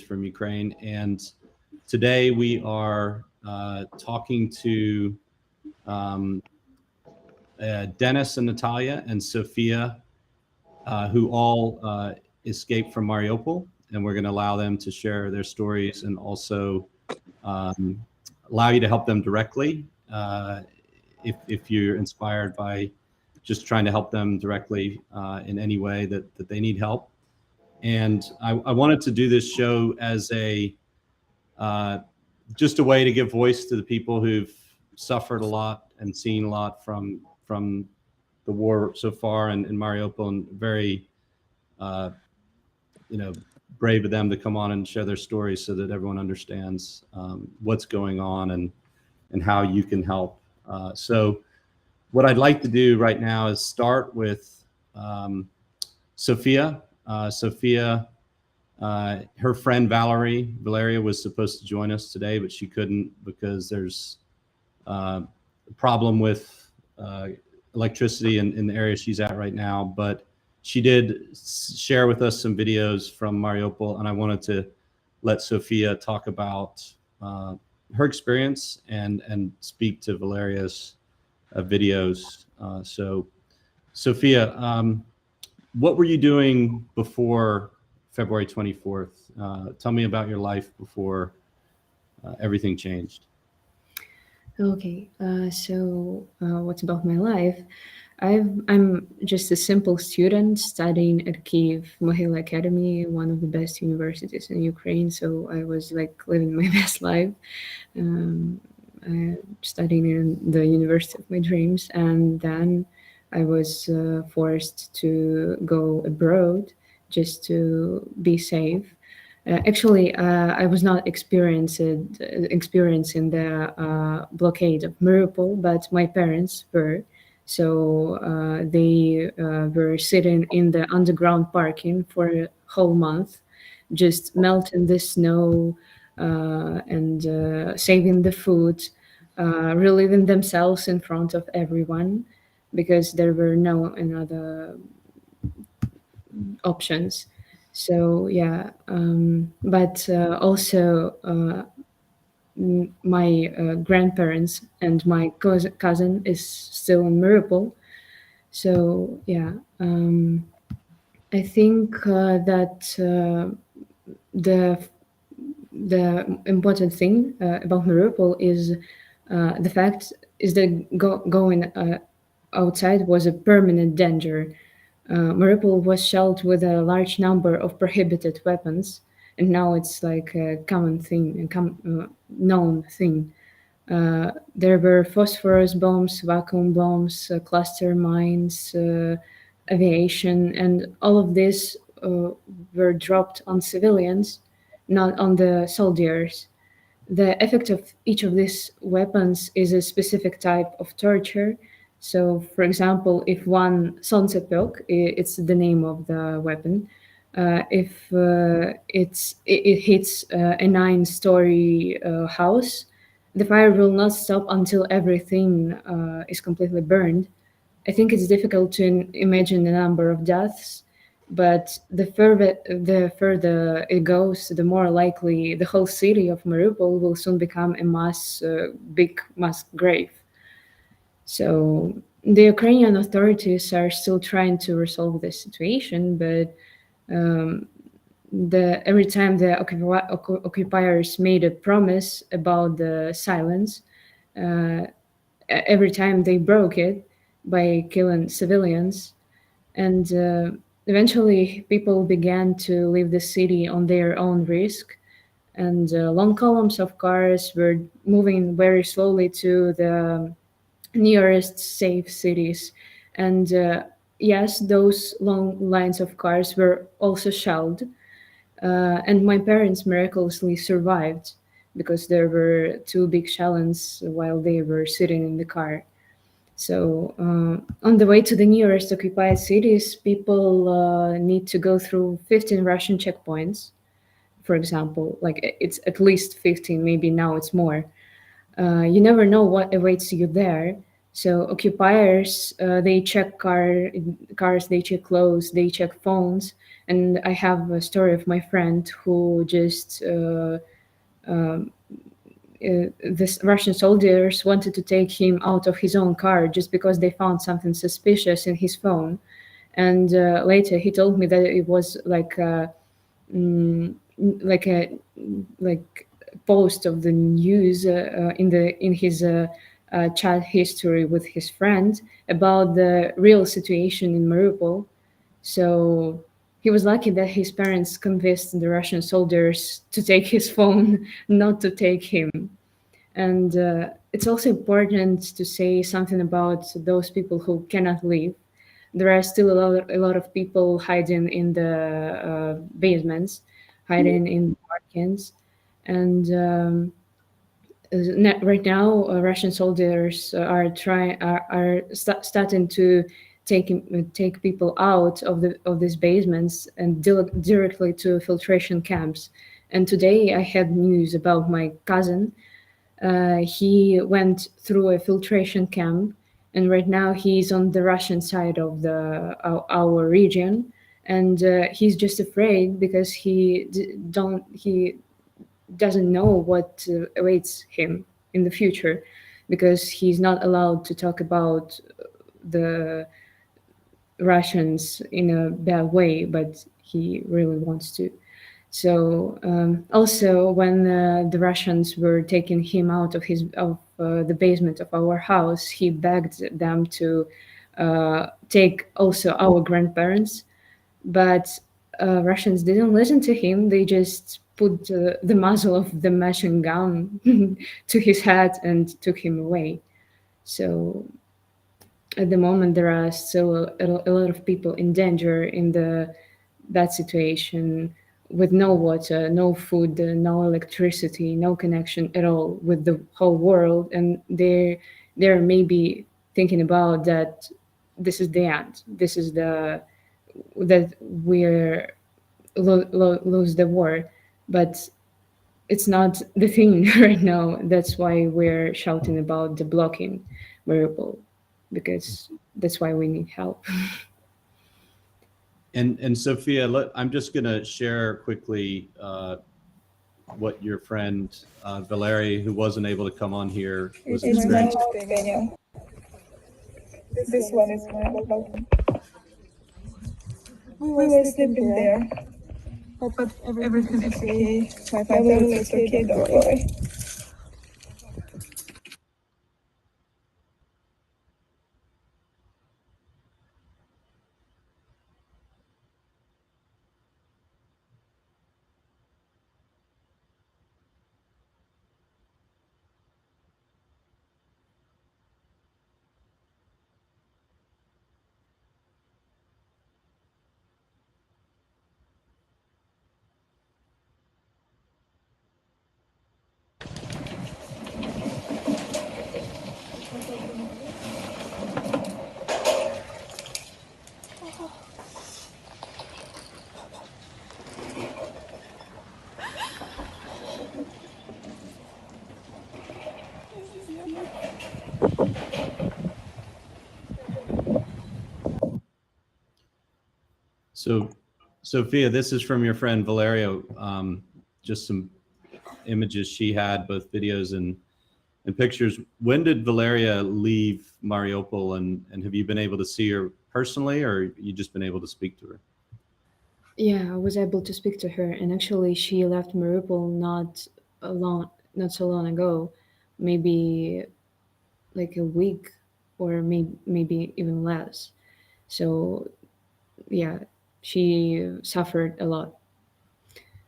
from Ukraine. And today we are talking to Dennis and Natalia and Sophia, who all escaped from Mariupol. And we're going to allow them to share their stories and also allow you to help them directly if you're inspired by just trying to help them directly in any way that they need help. And I wanted to do this show as just a way to give voice to the people who've suffered a lot and seen a lot from the war so far in Mariupol, and very brave of them to come on and share their stories so that everyone understands what's going on and how you can help. So what I'd like to do right now is start with Sophia. Sophia, her friend Valeria was supposed to join us today, but she couldn't because there's a problem with electricity in the area she's at right now. But she did share with us some videos from Mariupol, and I wanted to let Sophia talk about her experience and speak to Valeria's videos. So Sophia, what were you doing before February 24th? Tell me about your life before everything changed. Okay, so what's about my life? I'm just a simple student studying at Kyiv Mohyla Academy, one of the best universities in Ukraine. So I was like living my best life, studying in the university of my dreams. And then I was forced to go abroad just to be safe. Actually, I was not experiencing the blockade of Mariupol, but my parents were. So they were sitting in the underground parking for a whole month, just melting the snow and saving the food, relieving themselves in front of everyone, because there were no another options. So yeah, but also my grandparents and my cousin is still in Mariupol. So yeah, I think that the important thing about Mariupol is the fact is that going outside was a permanent danger. Mariupol was shelled with a large number of prohibited weapons, and now it's like a common thing, a known thing. There were phosphorus bombs, vacuum bombs, cluster mines, aviation, and all of this were dropped on civilians, not on the soldiers. The effect of each of these weapons is a specific type of torture. So, for example, if one Solntsepek, it's the name of the weapon, if it hits a 9-story house, the fire will not stop until everything is completely burned. I think it's difficult to imagine the number of deaths, but the further it goes, the more likely the whole city of Mariupol will soon become a big mass grave. So the Ukrainian authorities are still trying to resolve this situation, but every time the occupiers made a promise about the silence, every time they broke it by killing civilians, and eventually people began to leave the city on their own risk, and long columns of cars were moving very slowly to the nearest safe cities. And yes, those long lines of cars were also shelled. And my parents miraculously survived because there were 2 big shells while they were sitting in the car. So on the way to the nearest occupied cities, people need to go through 15 Russian checkpoints, for example. Like it's at least 15, maybe now it's more. You never know what awaits you there. So occupiers, they check cars, they check clothes, they check phones. And I have a story of my friend who just this Russian soldiers wanted to take him out of his own car just because they found something suspicious in his phone. And later he told me that it was like a post of the news in his chat history with his friend about the real situation in Mariupol. So he was lucky that his parents convinced the Russian soldiers to take his phone, not to take him. And it's also important to say something about those people who cannot leave. There are still a lot of people hiding in the basements, hiding in parkings, and right now Russian soldiers are starting to take people out of these basements and directly to filtration camps. And today I had news about my cousin. He went through a filtration camp, and right now he's on the Russian side of our region, and he's just afraid because he doesn't know what awaits him in the future, because he's not allowed to talk about the Russians in a bad way, but he really wants to. So also, when the Russians were taking him out of the basement of our house, he begged them to take also our grandparents, but Russians didn't listen to him. They just put the muzzle of the machine gun to his head and took him away. So at the moment, there are still a lot of people in danger in that situation, with no water, no food, no electricity, no connection at all with the whole world, and they're maybe thinking about that this is the end. This is that we're lose the war, but it's not the thing right now. That's why we're shouting about the blocking Mariupol, because that's why we need help. And Sophia, I'm just going to share quickly what your friend Valeria, who wasn't able to come on here, was It's my experiencing. opinion. This one is my opinion. We were sleeping there, but everything is okay. My family is okay, don't worry. So, Sophia, this is from your friend Valeria. Just some images she had, both videos and pictures. When did Valeria leave Mariupol, and have you been able to see her personally, or you just been able to speak to her? Yeah, I was able to speak to her, and actually, she left Mariupol not so long ago, maybe like a week, or maybe even less. So, yeah, she suffered a lot.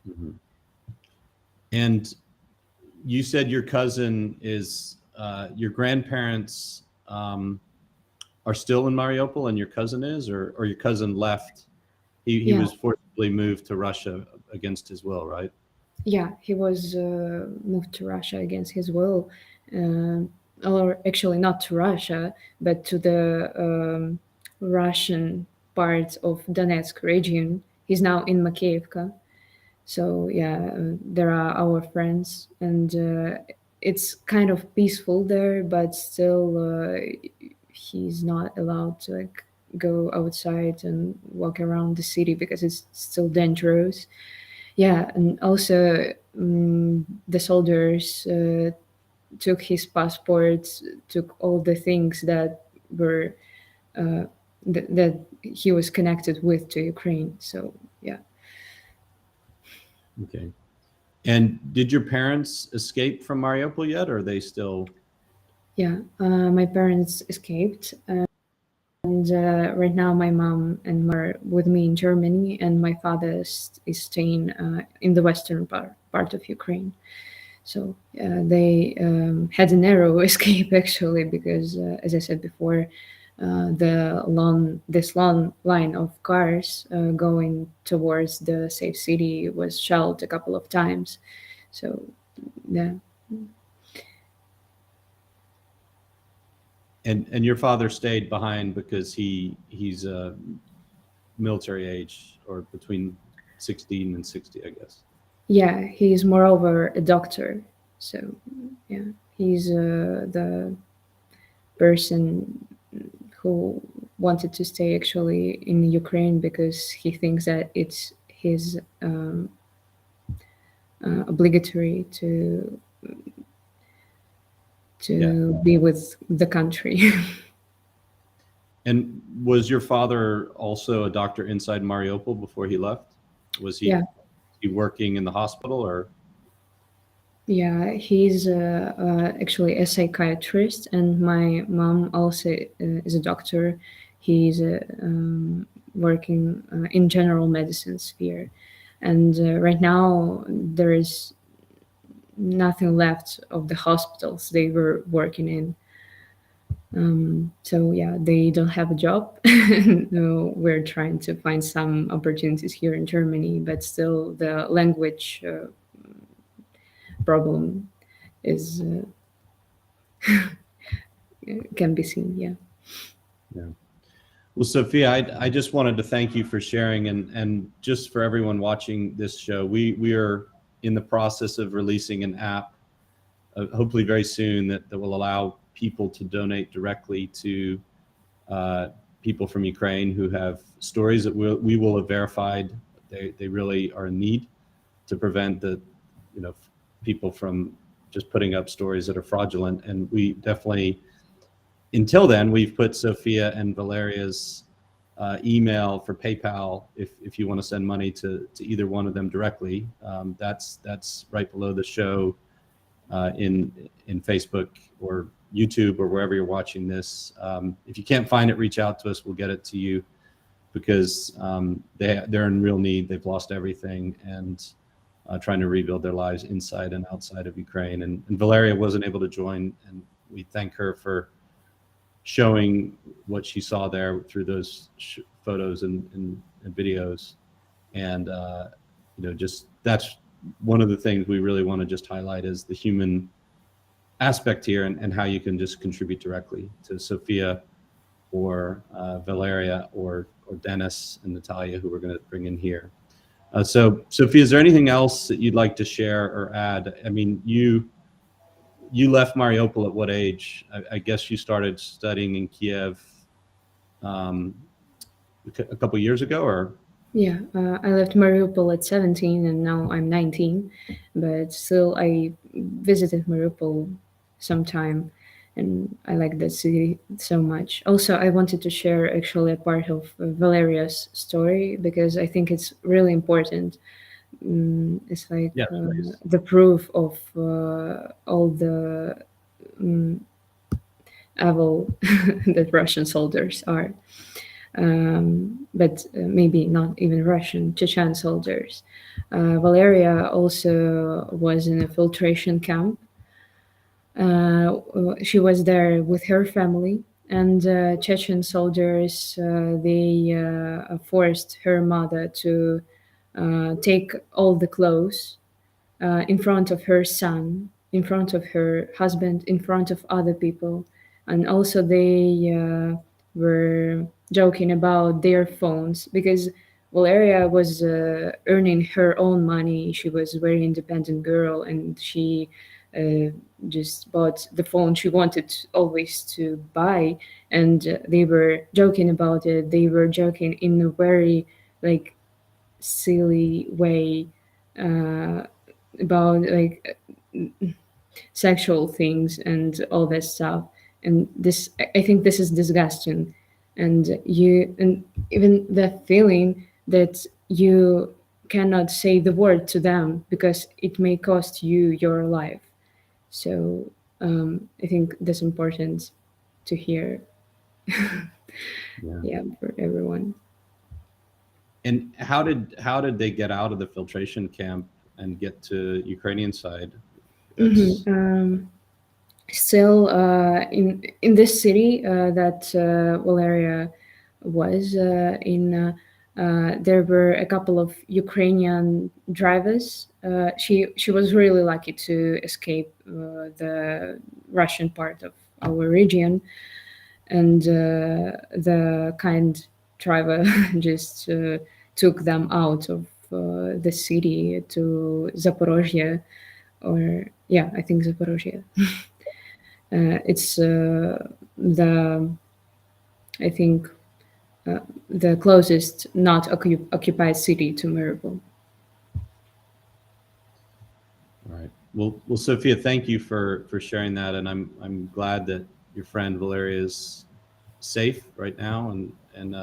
Mm-hmm. And you said your cousin is your grandparents are still in Mariupol, and your cousin is, or your cousin left. He Yeah. was forcibly moved to Russia against his will, right? Yeah, he was moved to Russia against his will, or actually not to Russia, but to the Russian part of Donetsk region. He's now in Makiivka. So yeah, there are our friends, and it's kind of peaceful there, but still he's not allowed to like go outside and walk around the city because it's still dangerous. Yeah, and also the soldiers took his passports, took all the things that were that he was connected with to Ukraine. So yeah. Okay. And did your parents escape from Mariupol yet, or are they still? Yeah, my parents escaped, and right now my mom and mother with me in Germany, and my father is staying in the western part of Ukraine. So they had a narrow escape actually, because as I said before, this long line of cars going towards the safe city was shelled a couple of times. So yeah. And your father stayed behind because he's a military age, or between 16 and 60, I guess. Yeah, he's moreover a doctor. So yeah, he's the person who wanted to stay actually in Ukraine because he thinks that it's his obligatory to be with the country. And was your father also a doctor inside Mariupol before he left? Was he, Yeah. he working in the hospital, or? Yeah, he's actually a psychiatrist, and my mom also is a doctor. He's working in general medicine sphere, and right now there is nothing left of the hospitals they were working in. So yeah, they don't have a job. No, we're trying to find some opportunities here in Germany, but still the language problem is can be seen. Yeah. Well, Sophia, I just wanted to thank you for sharing, and just for everyone watching this show, we are in the process of releasing an app, hopefully very soon, that will allow people to donate directly to people from Ukraine who have stories that we will have verified they really are in need, to prevent the people from just putting up stories that are fraudulent. And we definitely, until then, we've put Sofia and Valeria's email for PayPal if you want to send money to either one of them directly. That's right below the show in Facebook or YouTube or wherever you're watching this. If you can't find it, reach out to us. We'll get it to you, because they're in real need. They've lost everything, and trying to rebuild their lives inside and outside of Ukraine. And Valeria wasn't able to join, and we thank her for showing what she saw there through those photos and videos. And just that's one of the things we really want to just highlight, is the human aspect here, and how you can just contribute directly to Sophia or Valeria or Dennis and Natalia, who we're going to bring in here. So Sophia, is there anything else that you'd like to share or add? I mean, you left Mariupol at what age? I guess you started studying in Kyiv a couple years ago, or? Yeah, I left Mariupol at 17 and now I'm 19, but still I visited Mariupol sometime, and I like that city so much. Also, I wanted to share actually a part of Valeria's story, because I think it's really important. It's like the proof of all the evil that Russian soldiers are. But maybe not even Russian, Chechen soldiers. Valeria also was in a filtration camp. She was there with her family, and Chechen soldiers, they forced her mother to take all the clothes in front of her son, in front of her husband, in front of other people. And also they were joking about their phones, because Valeria was earning her own money. She was a very independent girl, and she just bought the phone she wanted always to buy, and they were joking about it. They were joking in a very like silly way about like sexual things and all that stuff. And this, I think this is disgusting. And even the feeling that you cannot say the word to them because it may cost you your life. So I think that's important to hear. Yeah, for everyone. And how did they get out of the filtration camp and get to Ukrainian side? Still in this city that Valeria was in, there were a couple of Ukrainian drivers. She was really lucky to escape the Russian part of our region, and the kind driver just took them out of the city to Zaporozhye, or yeah, I think Zaporozhye. It's the, I think, the closest not occupied city to Mariupol. All right. Well, Sophia, thank you for sharing that, and I'm glad that your friend Valeria is safe right now, and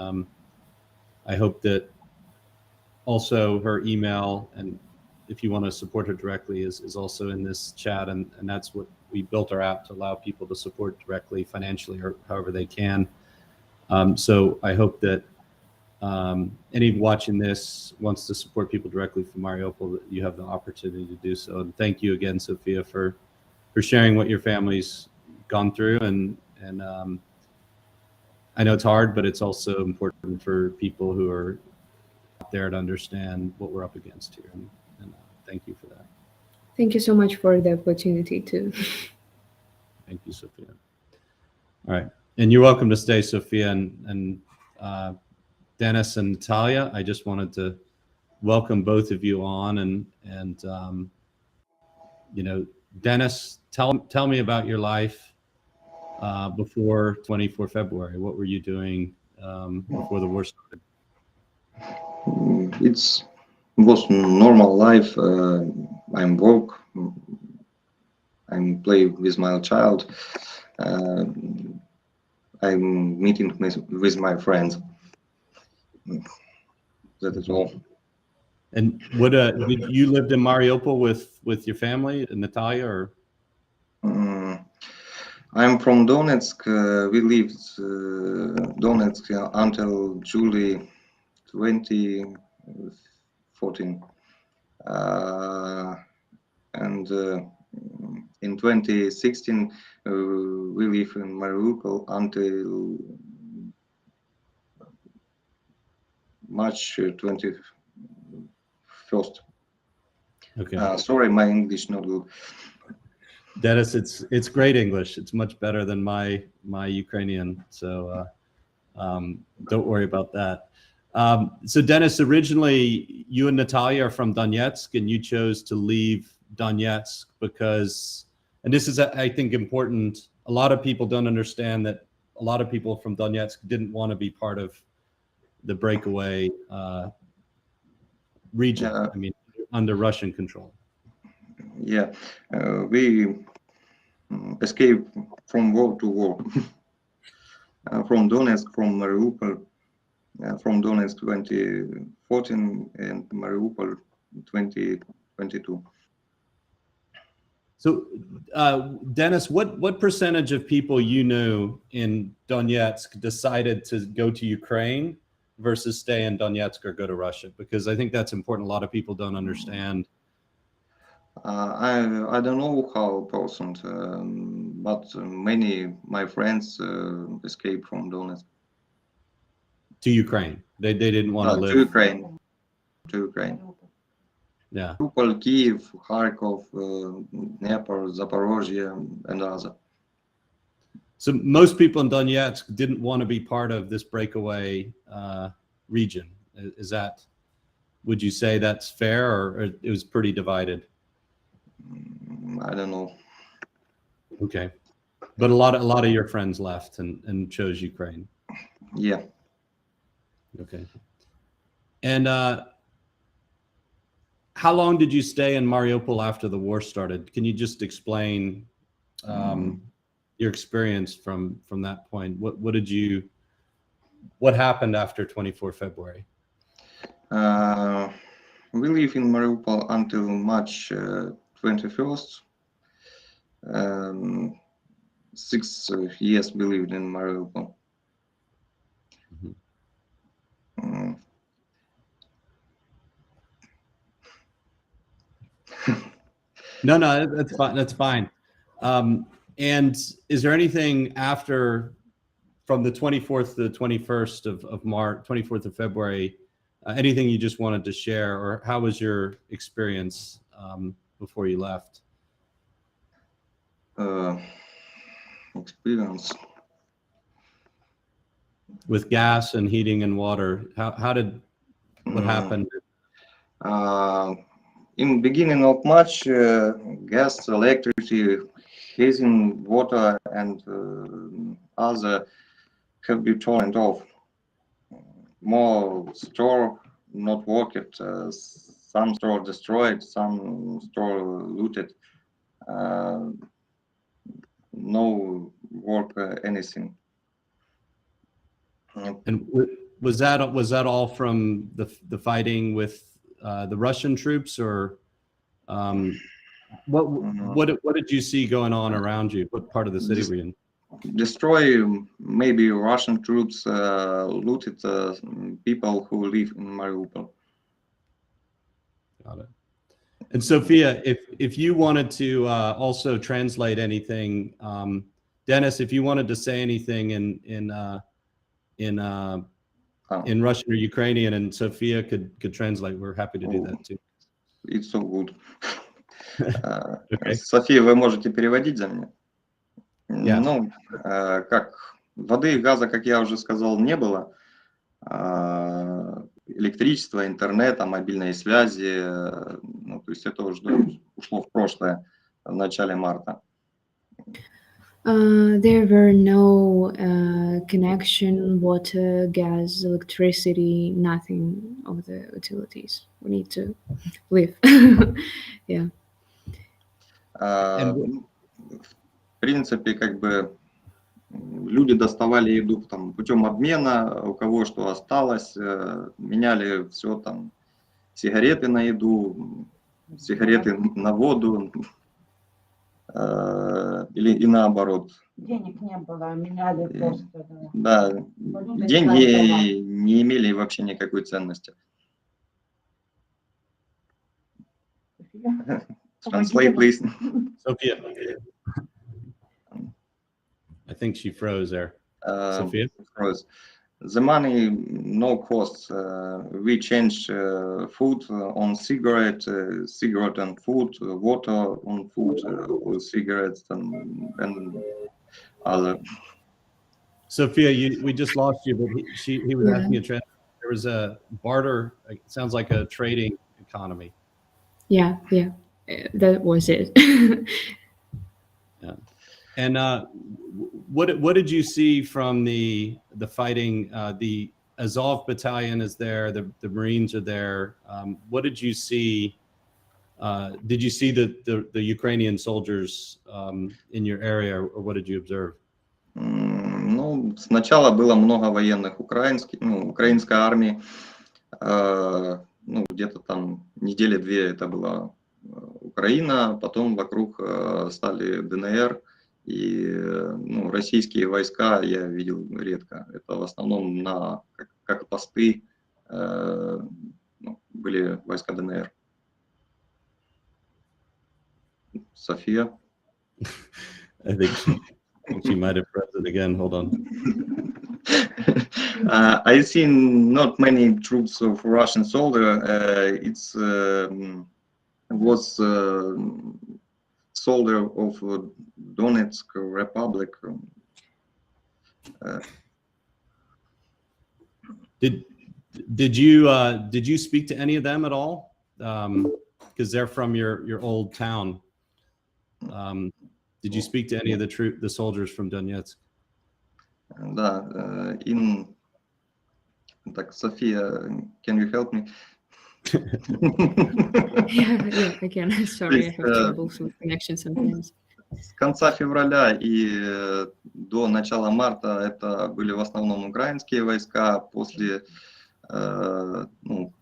I hope that also her email, and if you want to support her directly, is also in this chat, and that's what we built our app to allow people to support directly financially or however they can. So I hope that anyone watching this wants to support people directly from Mariupol, that you have the opportunity to do so. And thank you again, Sophia, for sharing what your family's gone through. And I know it's hard, but it's also important for people who are out there to understand what we're up against here. And thank you for that. Thank you so much for the opportunity too. Thank you, Sophia. All right. And you're welcome to stay, Sophia. And Dennis and Natalia, I just wanted to welcome both of you on. And you know, Dennis, tell me about your life before 24 February. What were you doing before the war started? It was normal life. I'm work. I'm play with my child. I'm meeting with my friends. That is all. And what did you lived in Mariupol with your family, Natalia, or? I'm from Donetsk. We lived Donetsk until July 2014, and in 2016 we live in Mariupol until March 21st. Okay. Sorry, my English not good. Dennis, it's great English. It's much better than my Ukrainian. So don't worry about that. So Dennis, originally you and Natalia are from Donetsk, and you chose to leave Donetsk because, and this is, I think, important. A lot of people don't understand that a lot of people from Donetsk didn't want to be part of the breakaway region. Yeah. I mean, under Russian control. Yeah, we escaped from war to war. From Donetsk, from Mariupol, from Donetsk 2014 and Mariupol 2022. So, Dennis, what percentage of people you knew in Donetsk decided to go to Ukraine versus stay in Donetsk or go to Russia? Because I think that's important. A lot of people don't understand. I don't know how percent, but many my friends escaped from Donetsk To Ukraine. They didn't want to live. to Ukraine. To Ukraine. Yeah. Mariupol, Kyiv, Kharkov, Dnipro, Zaporozhye, and other. So most people in Donetsk didn't want to be part of this breakaway region. Is that, would you say that's fair, or it was pretty divided? I don't know. Okay, but a lot of your friends left and chose Ukraine. Yeah. Okay, and how long did you stay in Mariupol after the war started? Can you just explain your experience from that point? What happened after 24 February? We live in Mariupol until March 21st. 6 years we lived in Mariupol. No, that's fine. That's fine. And is there anything after, from the 24th to the 21st of March, 24th of February, anything you just wanted to share, or how was your experience before you left? Experience with gas and heating and water. What happened? In beginning of March, gas, electricity, heating, water, and other have been turned off. More store not worked. Some store destroyed, some store looted. No work anything. And was that all from the fighting with the Russian troops, or what did you see going on around you? What part of the city were you in? Destroy maybe Russian troops, looted people who live in Mariupol. Got it. And Sophia, if you wanted to also translate anything, Dennis, if you wanted to say anything in Russian or Ukrainian, and Sophia could translate, we're happy to do that too. It's so good. Okay. София, вы можете переводить за меня? Yeah. Ну, как воды и газа, как я уже сказал, не было. Электричества, интернета, мобильной связи, ну, то есть это уже ушло в прошлое в начале марта. There were no connection, water, gas, electricity, nothing of the utilities. We need to live. Yeah. В принципе, как бы люди доставали еду там путем обмена, у кого что осталось, меняли все там, сигареты на еду, сигареты на воду, или и наоборот. Денег не было, меняли просто. Да, деньги не имели вообще никакой ценности. Translate, please. Sophia. I think she froze there. Sophia? Froze. The money, no costs. We change food on cigarette and food, water on food, with cigarettes and other. Sophia, we just lost you, but he was asking you to translate. There was a barter. It sounds like a trading economy. Yeah, that was it. Yeah. And what did you see from the fighting? The Azov battalion is there. The Marines are there. What did you see? Did you see the Ukrainian soldiers in your area, or what did you observe? Ну, сначала было много военных украинской армии. Ну, где-то там недели две это была Украина, потом вокруг стали ДНР, и ну, российские войска я видел редко. Это в основном как посты были войска ДНР. София? I think she might have pressed it again. Hold on. I seen not many troops of Russian soldier. Was soldier of Donetsk Republic. Did you speak to any of them at all? Because they're from your old town. Did you speak to any of the soldiers from Donetsk? Да, так, София, can you help me? Yeah, I can. Sorry, I have troubles with connection sometimes. С конца февраля и до начала марта это были в основном украинские войска. После, ну,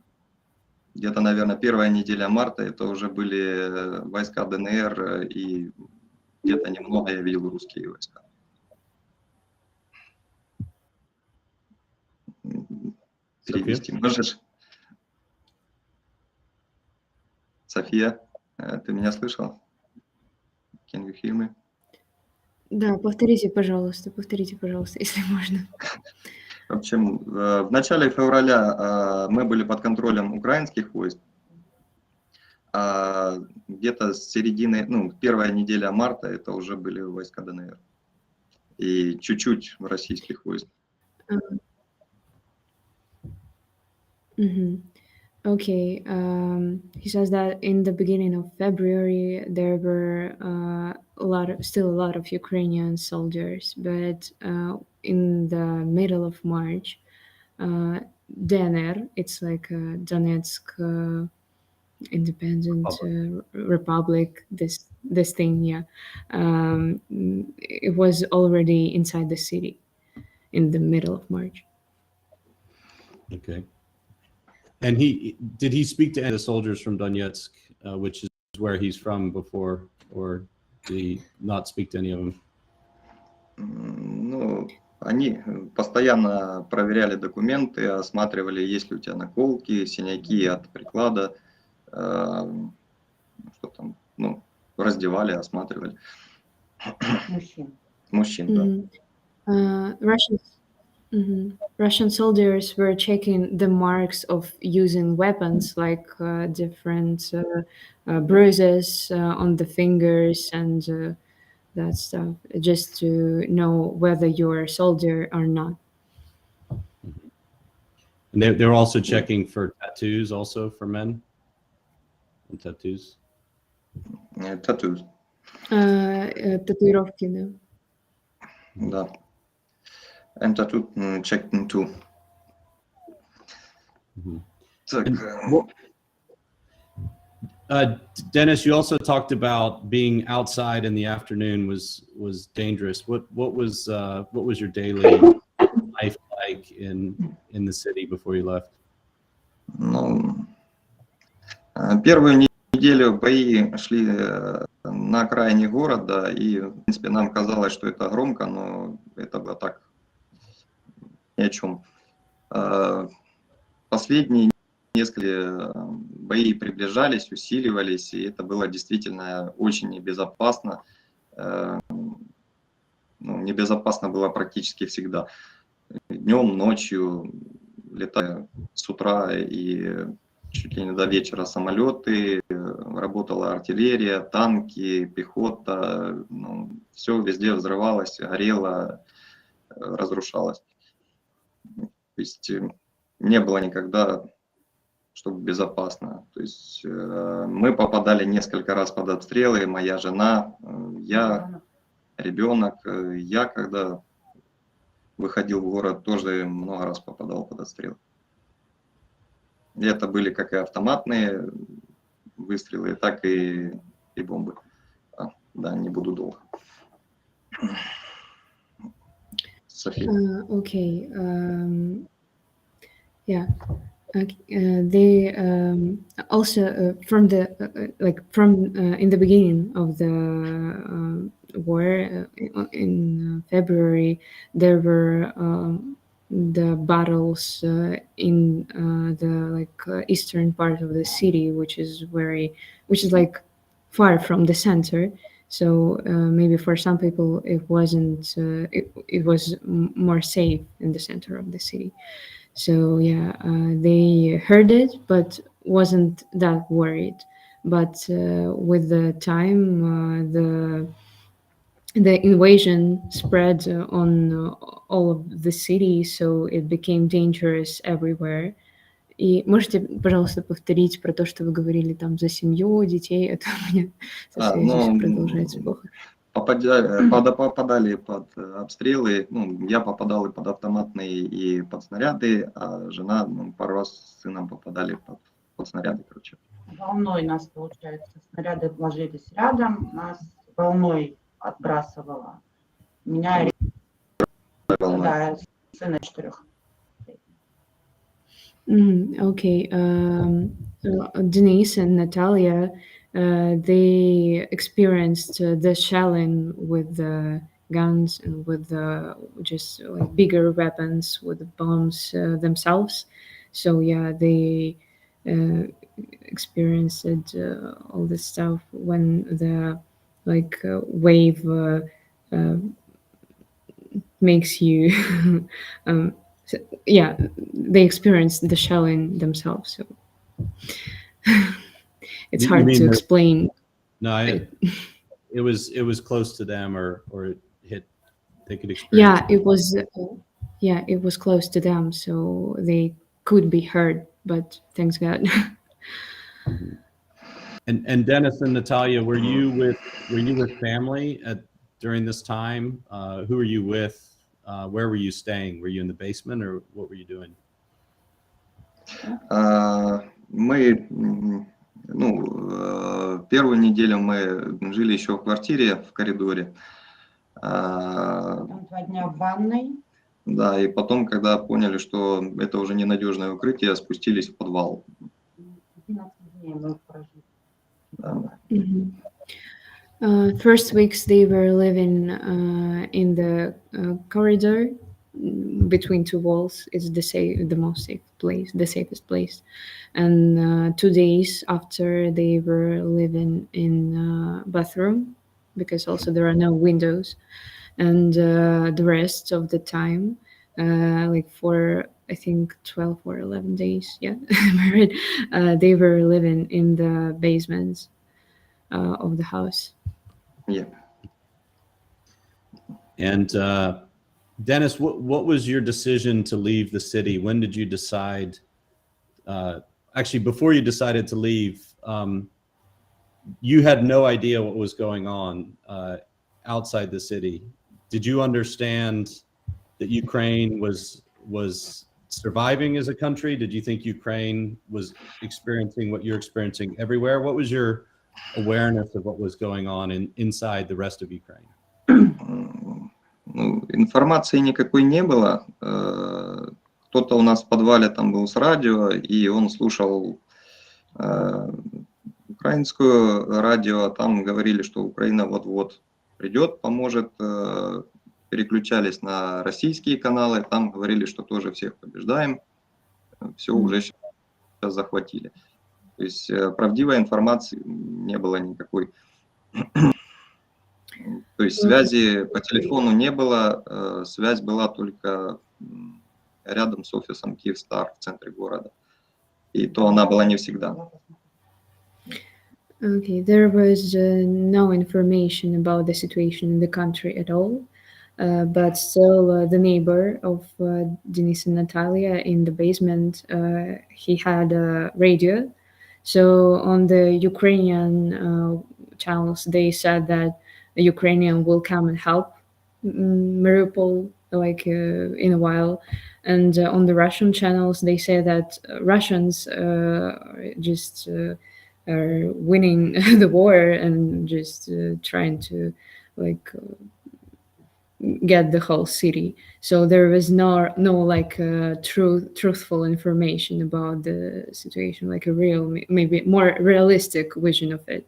где-то, наверное, первая неделя марта это уже были войска ДНР, и где-то немного я видел русские войска. Перевести можешь? София, ты меня слышала? Can you hear me? Да, повторите, пожалуйста, если можно. В общем, в начале февраля мы были под контролем украинских войск, а где-то с середины, ну, первая неделя марта это уже были войска ДНР и чуть-чуть российских войск. Okay, he says that in the beginning of February there were still a lot of Ukrainian soldiers, but in the middle of March, DNR, it's like Donetsk Independent Republic, this thing, yeah, it was already inside the city in the middle of March. Okay. And did he speak to any of the soldiers from Donetsk, which is where he's from before, or did he not speak to any of them? Ну, они постоянно проверяли документы, осматривали, есть ли у тебя наколки, синяки от приклада, что там, ну, раздевали, осматривали. Мужчин, да. Russian soldiers were checking the marks of using weapons, like different bruises on the fingers and that stuff, just to know whether you're a soldier or not. And they're also checking for tattoos, also for men. And tattoos. Tattoos. Татуировки, да. Да. And tattoo checked too. Dennis, you also talked about being outside in the afternoon was dangerous. What was your daily life like in the city before you left? Ну, первую неделю бои шли на окраине города, и, в принципе, нам казалось, что это громко, но это было так, ни о чем. Последние несколько бои приближались, усиливались, и это было действительно очень небезопасно. Ну, небезопасно было практически всегда. Днем, ночью, летая с утра и чуть ли не до вечера самолеты, работала артиллерия, танки, пехота, ну, все везде взрывалось, горело, разрушалось. То есть не было никогда, чтобы безопасно. То есть мы попадали несколько раз под обстрелы, моя жена, я, ребенок. Я, когда выходил в город, тоже много раз попадал под обстрел. И это были как и автоматные выстрелы, так и бомбы. Да, не буду долго. София. Okay. Yeah. They also from the in the beginning of the war in February, there were the battles in the eastern part of the city, which is like far from the center. So maybe for some people it wasn't. It was more safe in the center of the city. So yeah, they heard it, but wasn't that worried. But with the time, the invasion spread on all of the city, so it became dangerous everywhere. И можете, пожалуйста, повторить про то, что вы говорили там за семью, детей? Это у меня со связью все продолжается плохо. попадали под обстрелы. Ну, я попадал и под автоматные, и под снаряды, а жена, пару раз с сыном попадали под снаряды, короче. Волной нас, получается, снаряды ложились рядом, нас волной отбрасывало. Меня, да, сына 4. Okay. Denise and Natalia, they experienced the shelling with the guns and with the just like bigger weapons with the bombs themselves. So yeah, they experienced all this stuff when the wave makes you so, yeah, they experienced the shelling themselves, so it's You hard mean to that- explain. No, it. it was close to them, or it hit. They could experience. Yeah, it was close to them, so they could be hurt, but thanks God. And Dennis and Natalia, were you with family during this time? Who were you with? Where were you staying? Were you in the basement, or what were you doing? Мы, первую неделю мы жили еще в квартире в коридоре. Там 2 дня в ванной. Да, и потом, когда поняли, что это уже ненадежное укрытие, спустились в подвал. 11 дней мы прожили. Да. First weeks they were living in the corridor between two walls. It's the safest place. And 2 days after, they were living in bathroom because also there are no windows. And the rest of the time, like for I think 12 or 11 days, yeah, they were living in the basements of the house. Yeah. And Dennis, what was your decision to leave the city? When did you decide? Actually, before you decided to leave, you had no idea what was going on outside the city. Did you understand that Ukraine was surviving as a country? Did you think Ukraine was experiencing what you're experiencing everywhere? What was your awareness of what was going on inside the rest of Ukraine? Ну, информации никакой не было. Кто-то у нас в подвале там был с радио, и он слушал украинскую радио. Там говорили, что Украина вот-вот придет, поможет. Переключались на российские каналы. Там говорили, что тоже всех побеждаем. Все уже сейчас захватили. То есть правдивой информации не было никакой. То есть связи по телефону не было, связь была только рядом с офисом Киевстар в центре города. И то она была не всегда. Okay, there was no information about the situation in the country at all, but still the neighbor of Denise and Natalia in the basement, he had a radio. So on the Ukrainian channels, they said that the Ukrainian will come and help Mariupol in a while. And on the Russian channels, they say that Russians just are winning the war and just trying to get the whole city. So there was no truthful information about the situation, like a real, maybe more realistic vision of it.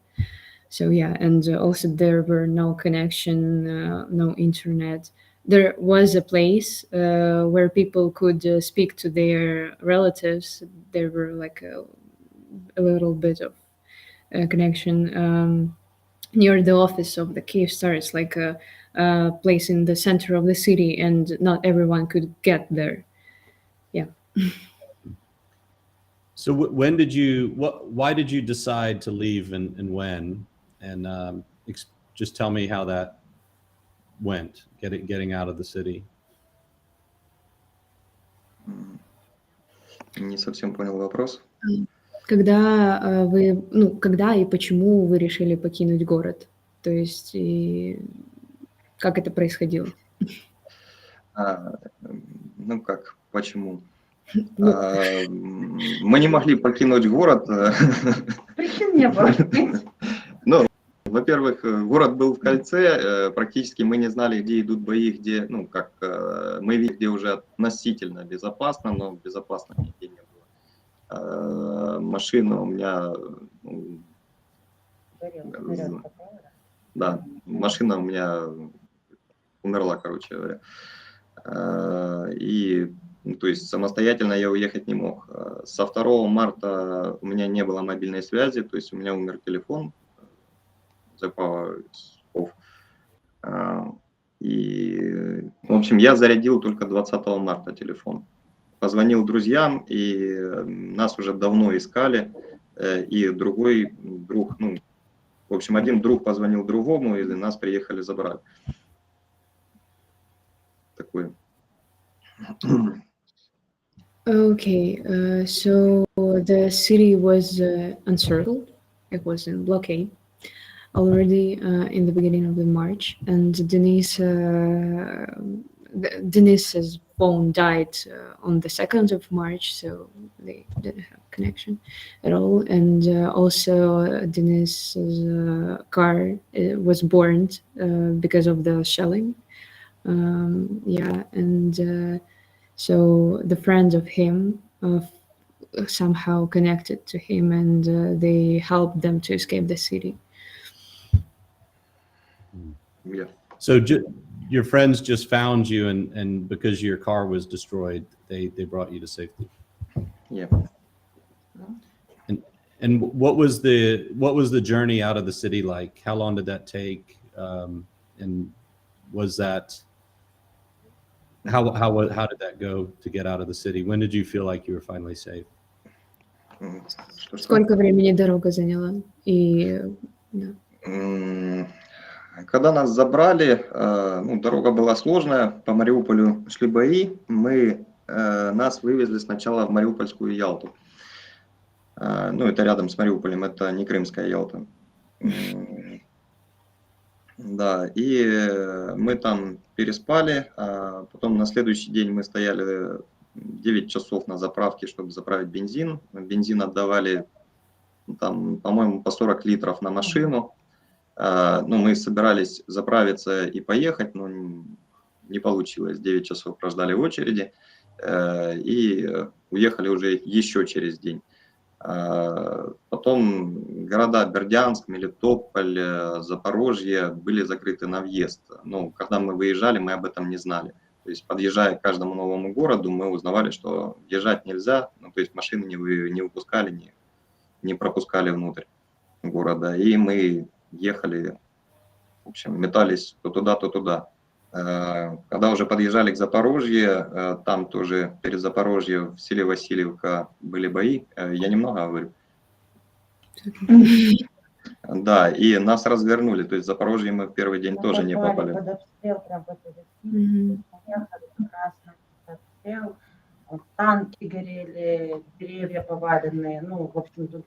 So yeah, and also there were no connection, no internet. There was a place where people could speak to their relatives. There were like a little bit of connection near the office of the Kyivstar. It's like a place in the center of the city, and not everyone could get there. Yeah. So when did you? Why did you decide to leave, and when? And just tell me how that went, getting out of the city. Не совсем понял вопрос. Когда и почему вы решили покинуть город? То есть, и как это происходило? Ну как, почему? Ну, Мы не могли покинуть город. Причин не было. Ну, во-первых, город был в кольце, практически мы не знали, где идут бои, где, ну, как, мы видели, где уже относительно безопасно, но безопасно нигде не было. Машина у меня, ну, да, машина у меня умерла, короче говоря. И, ну, то есть самостоятельно я уехать не мог. Со 2 марта у меня не было мобильной связи, то есть у меня умер телефон. И, в общем, я зарядил только 20 марта телефон. Позвонил друзьям, и нас уже давно искали. И другой друг, ну, в общем, один друг позвонил другому, и нас приехали забрать. Такой. okay, so the city was encircled. It was in blockade already in the beginning of the March, and Denise's phone died on the 2nd of March, so they didn't have connection at all. And also Denise's car was burned because of the shelling. Yeah, and so the friends of him somehow connected to him, and they helped them to escape the city. Yeah. So your friends just found you, and because your car was destroyed, they brought you to safety. Yeah. And what was the journey out of the city like? How long did that take? And was that how did that go to get out of the city? When did you feel like you were finally safe? Сколько времени дорога заняла? И да. Когда нас забрали, ну, дорога была сложная, по Мариуполю шли бои, нас вывезли сначала в Мариупольскую Ялту. Ну, это рядом с Мариуполем, это не Крымская Ялта. Да, и мы там переспали, а потом на следующий день мы стояли 9 часов на заправке, чтобы заправить бензин. Бензин отдавали, там, по-моему, по 40 литров на машину. Ну, мы собирались заправиться и поехать, но не получилось. 9 часов прождали в очереди и уехали уже еще через день. Потом города Бердянск, Мелитополь, Запорожье были закрыты на въезд. Ну, когда мы выезжали, мы об этом не знали. То есть, подъезжая к каждому новому городу, мы узнавали, что въезжать нельзя, ну, то есть машины не выпускали, не пропускали внутрь города. И мы ехали, в общем, метались то туда, то туда. Когда уже подъезжали к Запорожью, там тоже перед Запорожьем в селе Васильевка были бои. Я немного говорю. Да, и нас развернули. То есть в Запорожье мы в первый день тоже не попали. Под обстрел, прям в эту ехали как раз на обстрел. Танки горели, деревья поваленные. Ну, в общем, тут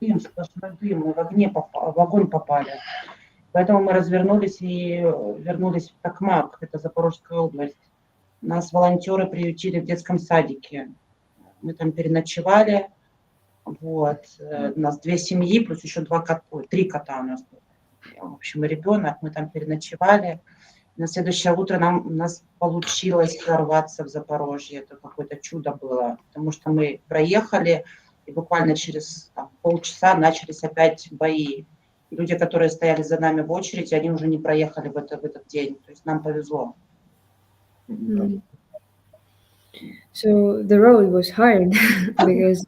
дым, сплошной дым. Мы в огонь попали. Поэтому мы развернулись и вернулись в Токмак, это Запорожская область. Нас волонтеры приютили в детском садике. Мы там переночевали. Вот. У нас 2 семьи, плюс еще 3 кота у нас. В общем, и ребенок. Мы там переночевали. На следующее утро у нас получилось прорваться в Запорожье. Это какое-то чудо было. Потому что мы проехали, и буквально через полчаса начались опять бои. Люди, которые стояли за нами в очереди, они уже не проехали в этот день. То есть нам повезло. So the road was hard because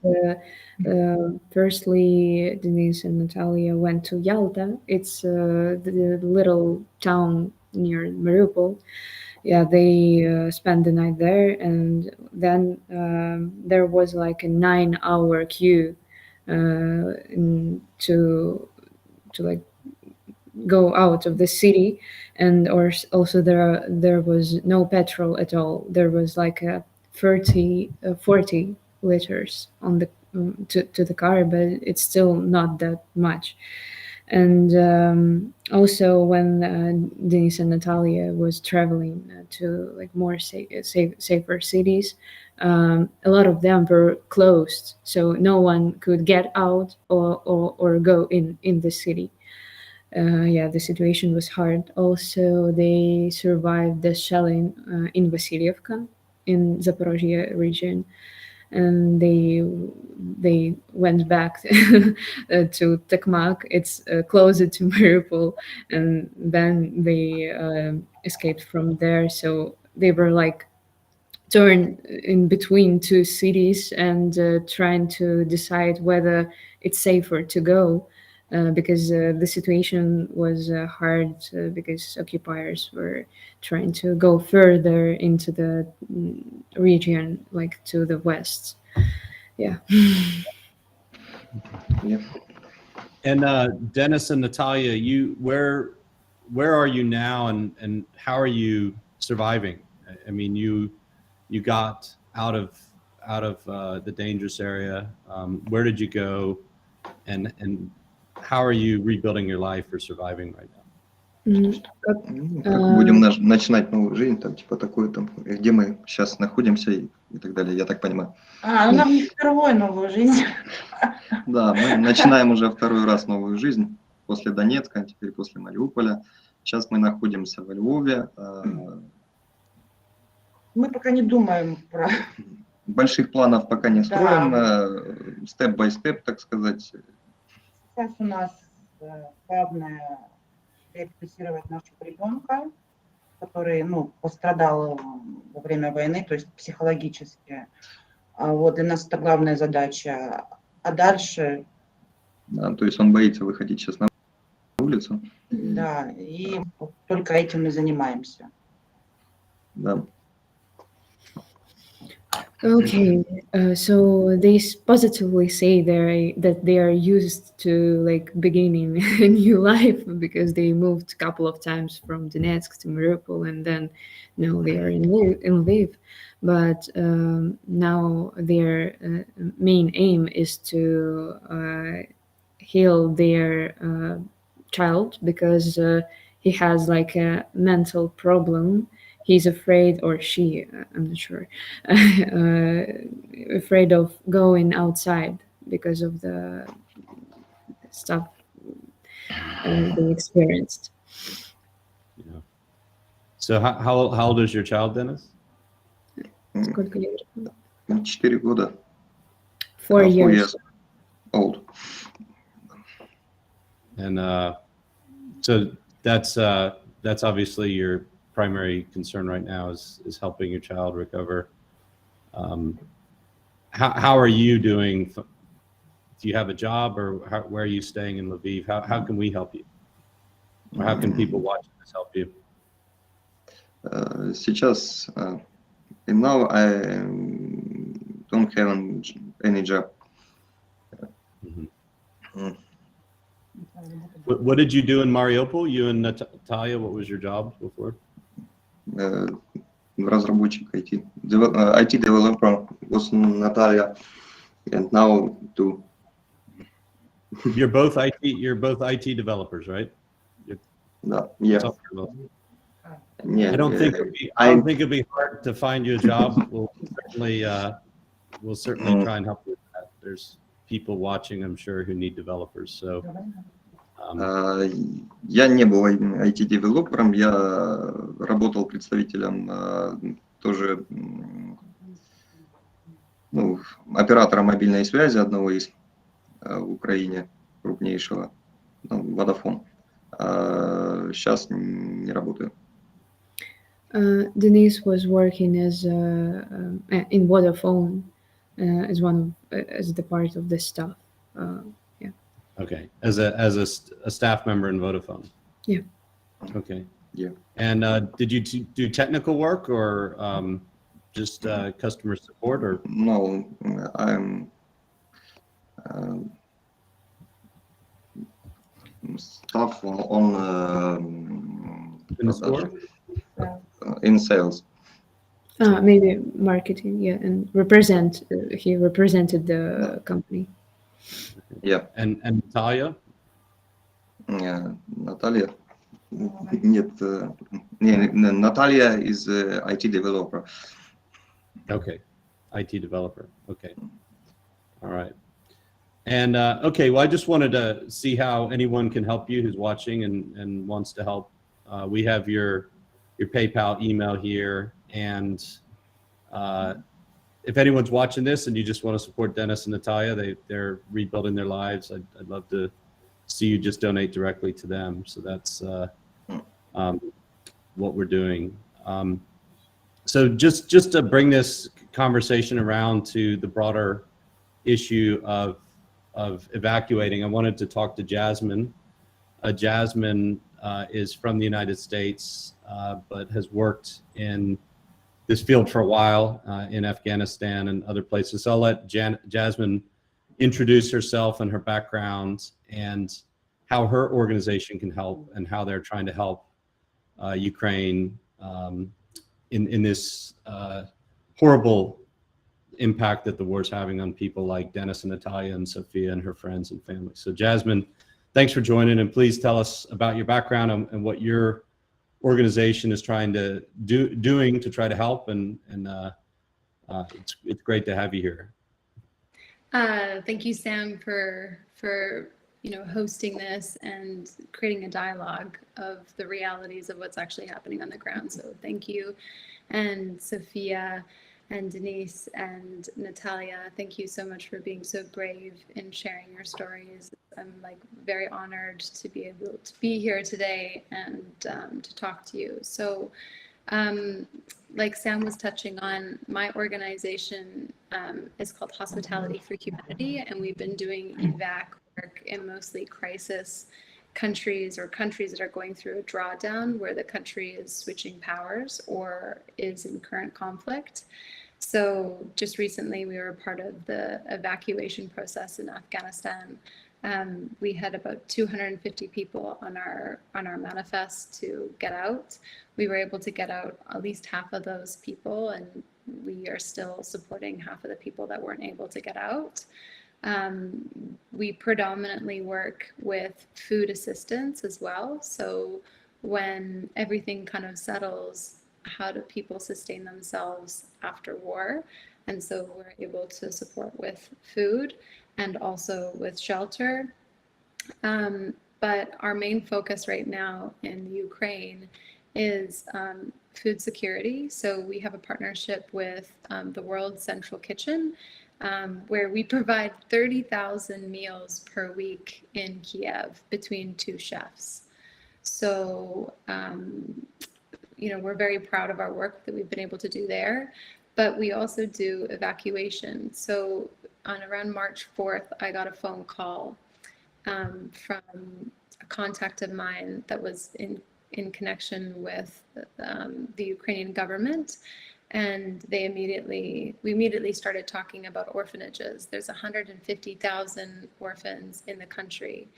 firstly, Denise and Natalia went to Yalta. It's the little town near Mariupol. Yeah, they spent the night there, and then there was like a 9-hour queue to like go out of the city, and also there was no petrol at all. There was like a 40 liters on the to the car, but it's still not that much. And also when Denis and Natalia was traveling to like more safer cities, a lot of them were closed, so no one could get out or go in the city. Yeah, the situation was hard. Also, they survived the shelling in Vasilievka in Zaporozhye region, and they went back to Tokmak. It's closer to Mariupol, and then they escaped from there. So they were like torn in between two cities and trying to decide whether it's safer to go. Because the situation was hard because occupiers were trying to go further into the region, like to the west. Yeah. Yeah. And Dennis and Natalia, where are you now, and how are you surviving? I mean, you got out of the dangerous area. Where did you go, and how are you rebuilding your life or surviving right now? Как будем начинать новую жизнь, там типа такое, там где мы сейчас находимся и так далее, я так понимаю. Ну нам не второй новую жизнь. Да, мы начинаем уже второй раз новую жизнь после Донецка, теперь после Мариуполя. Сейчас мы находимся во Львове. Мы пока не думаем про... Больших планов пока не строим, степ-бай-степ, так сказать. Сейчас у нас главное реабилитировать нашего ребенка, который, пострадал во время войны, то есть психологически. Вот, для нас это главная задача. А дальше... Да, то есть он боится выходить сейчас на улицу. Да, и только этим мы занимаемся. Да. Okay, so they positively say that they are used to like beginning a new life because they moved a couple of times from Donetsk to Mariupol, and then now they are in Lviv. But now their main aim is to heal their child because he has like a mental problem. He's afraid, or she, I'm not sure, afraid of going outside because of the stuff they experienced. Yeah. So how old is your child, Dennis? Сколько лет? 4 года. 4 years. Old. And so that's obviously your primary concern right now is helping your child recover. How are you doing? Do you have a job, or where are you staying in Lviv? How can we help you? Or how can people watching this help you? Сейчас, and now I don't have any job. What did you do in Mariupol? You and Natalia, what was your job before? Разработчик IT. IT developer was Natalia, and now too. You're both IT developers, right? Да, yeah. I don't think it'd be hard to find you a job. We'll certainly try and help you with that. There's people watching, I'm sure, who need developers. So я не был IT-девелопером, я работал представителем тоже, оператора мобильной связи одного из в Украине крупнейшего, Vodafone. Сейчас не работаю. Denise was working as in Vodafone as the part of the staff. Yeah. Okay, as a staff member in Vodafone. Yeah. Okay. Yeah. And did you do technical work or just customer support, or? No, I'm staff on In the store? In sales. Maybe marketing, yeah, and he represented the company. Yeah. And Natalia? Natalia. Нет, Natalia is IT developer. Okay, IT developer. Okay, all right. And okay, well, I just wanted to see how anyone can help you who's watching and wants to help. We have your PayPal email here, and if anyone's watching this and you just want to support Dennis and Natalia, they're rebuilding their lives. I'd love to see you just donate directly to them. So that's what we're doing. So just to bring this conversation around to the broader issue of evacuating, I wanted to talk to Jasmine. Jasmine is from the United States, but has worked in this field for a while in Afghanistan and other places. So I'll let Jasmine introduce herself and her background and how her organization can help and how they're trying to help Ukraine in this horrible impact that the war is having on people like Dennis and Natalia and Sophia and her friends and family. So Jasmine, thanks for joining, and please tell us about your background and what your organization is trying to doing to try to help, and it's great to have you here. Thank you, Sam, for hosting this and creating a dialogue of the realities of what's actually happening on the ground. So thank you, and Sophia and Denise and Natalia, thank you so much for being so brave in sharing your stories. I'm very honored to be able to be here today and to talk to you. So like Sam was touching on, my organization is called Hospitality for Humanity, and we've been doing evac work in mostly crisis countries or countries that are going through a drawdown where the country is switching powers or is in current conflict. So just recently we were part of the evacuation process in Afghanistan. We had about 250 people on our manifest to get out. We were able to get out at least half of those people, and we are still supporting half of the people that weren't able to get out. We predominantly work with food assistance as well. So when everything kind of settles, how do people sustain themselves after war? And so we're able to support with food and also with shelter. But our main focus right now in Ukraine is food security. So we have a partnership with the World Central Kitchen, where we provide 30,000 meals per week in Kyiv between 2 chefs. So, we're very proud of our work that we've been able to do there, but we also do evacuation. So on around March 4th, I got a phone call from a contact of mine that was in connection with the Ukrainian government. And we immediately started talking about orphanages. There's 150,000 orphans in the country.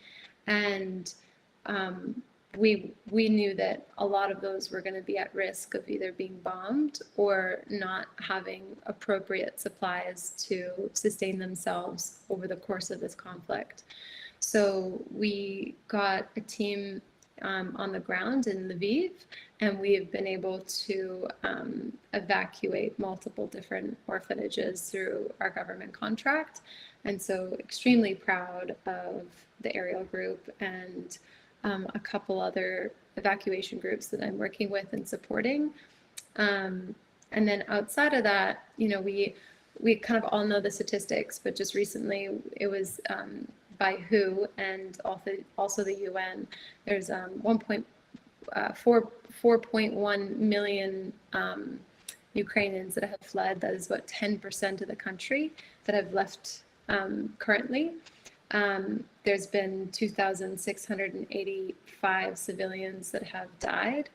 And we knew that a lot of those were going to be at risk of either being bombed or not having appropriate supplies to sustain themselves over the course of this conflict. So we got a team on the ground in Lviv, and we have been able to evacuate multiple different orphanages through our government contract. And so extremely proud of the aerial group and a couple other evacuation groups that I'm working with and supporting. And then outside of that, we kind of all know the statistics, but just recently it was by WHO and also the UN, there's 4.1 million Ukrainians that have fled. That is about 10% of the country that have left currently. There's been 2,685 civilians that have died,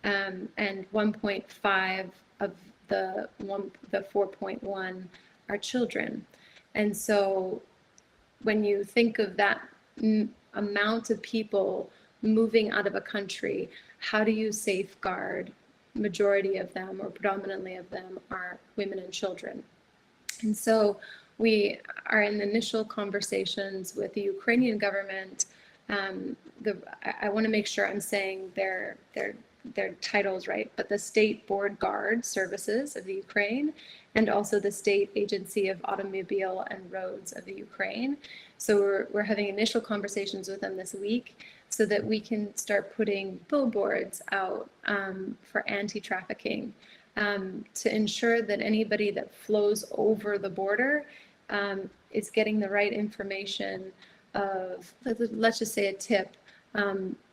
and 1.5 of the 4.1 are children. And so when you think of that amount of people moving out of a country, how do you safeguard? Majority of them, or predominantly of them, are women and children. And so we are in initial conversations with the Ukrainian government I want to make sure I'm saying their titles right, but the State Board Guard Services of the Ukraine, and also the State Agency of Automobile and Roads of the Ukraine. So we're having initial conversations with them this week so that we can start putting billboards out for anti-trafficking to ensure that anybody that flows over the border is getting the right information of, let's just say a tip,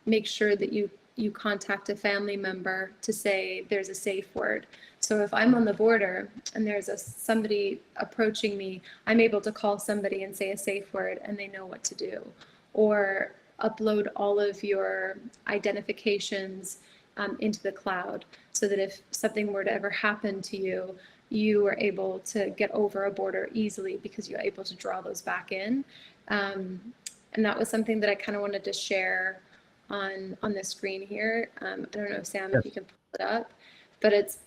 make sure that you contact a family member to say there's a safe word. So if I'm on the border and there's somebody approaching me, I'm able to call somebody and say a safe word and they know what to do. Or upload all of your identifications into the cloud so that if something were to ever happen to you, you are able to get over a border easily because you're able to draw those back in. And that was something that I kind of wanted to share on the screen here. I don't know, Sam, if you can pull it up, but it's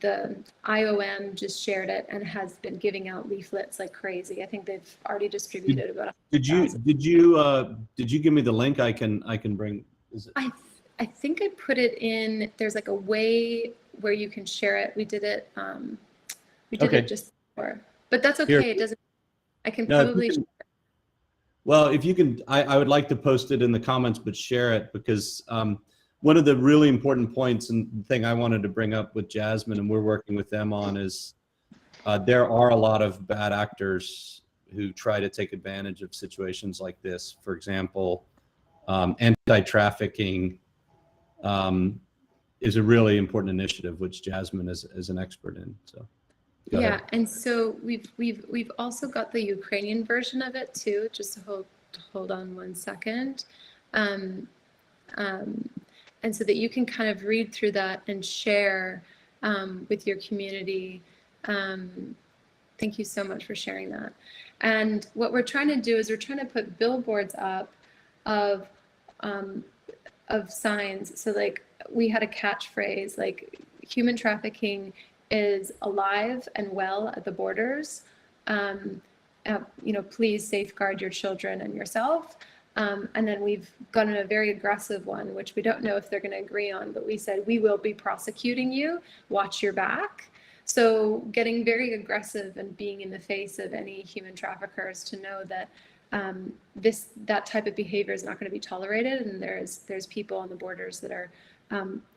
the IOM just shared it and has been giving out leaflets like crazy. I think they've already distributed about 100,000. Did you give me the link? I can bring. Is it? I think I put it in. There's like a way where you can share it. We did it. We did it just before, but that's okay. Here. It doesn't. I can probably. Well, if you can, I would like to post it in the comments, but share it because one of the really important points and the thing I wanted to bring up with Jasmine, and we're working with them on, is there are a lot of bad actors who try to take advantage of situations like this. For example, anti-trafficking is a really important initiative, which Jasmine is an expert in. So. Yeah, and so we've also got the Ukrainian version of it too. Just to hold on one second, and so that you can kind of read through that and share with your community. Thank you so much for sharing that. And what we're trying to do is we're trying to put billboards up of signs. So like we had a catchphrase like human trafficking is alive and well at the borders. Please safeguard your children and yourself. And then we've gotten a very aggressive one, which we don't know if they're going to agree on, but we said, we will be prosecuting you, watch your back. So getting very aggressive and being in the face of any human traffickers to know that that type of behavior is not going to be tolerated. And there's people on the borders that are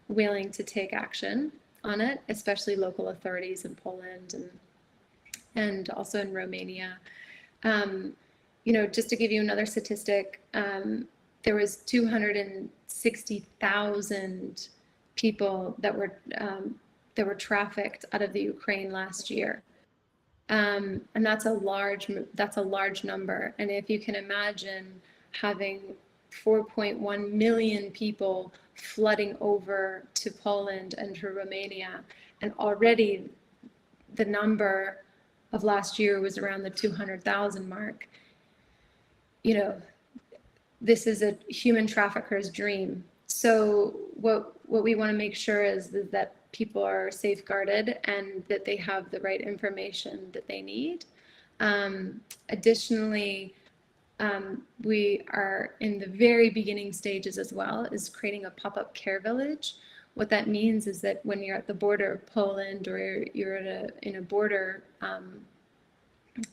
willing to take action on it, especially local authorities in Poland and also in Romania. Just to give you another statistic, there was 260,000 people that were trafficked out of the Ukraine last year, and that's a large number. And if you can imagine having 4.1 million people flooding over to Poland and to Romania, and already the number of last year was around the 200,000 mark. This is a human trafficker's dream. So what we want to make sure is that people are safeguarded and that they have the right information that they need. Additionally, we are in the very beginning stages as well, is creating a pop-up care village. What that means is that when you're at the border of Poland or you're in a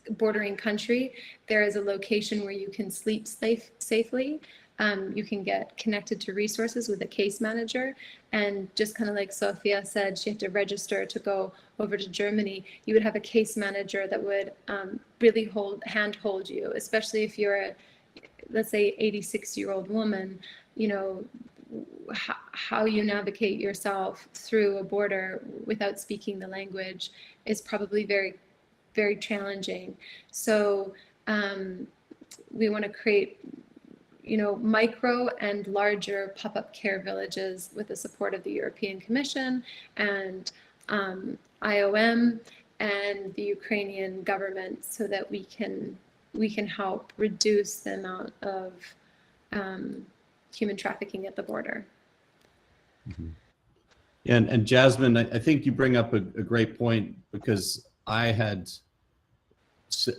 bordering country, there is a location where you can sleep safely. You can get connected to resources with a case manager, and just kind of like Sophia said, she had to register to go over to Germany. You would have a case manager that would really handhold you, especially if you're let's say 86-year-old woman. How you navigate yourself through a border without speaking the language is probably very, very challenging. So we want to create micro and larger pop-up care villages with the support of the European Commission and IOM and the Ukrainian government, so that we can help reduce the amount of human trafficking at the border. Mm-hmm. Yeah, and Jasmine, I think you bring up a great point, because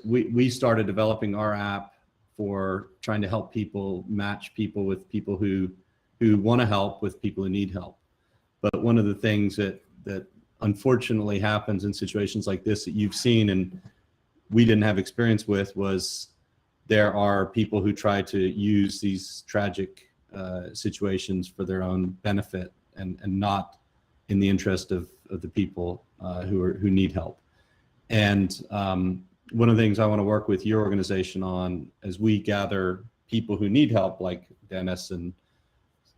we started developing our app for trying to help people, match people with people who want to help with people who need help. But one of the things that unfortunately happens in situations like this that you've seen and we didn't have experience with was there are people who try to use these tragic situations for their own benefit and not in the interest of the people who need help. And one of the things I want to work with your organization on as we gather people who need help, like Dennis and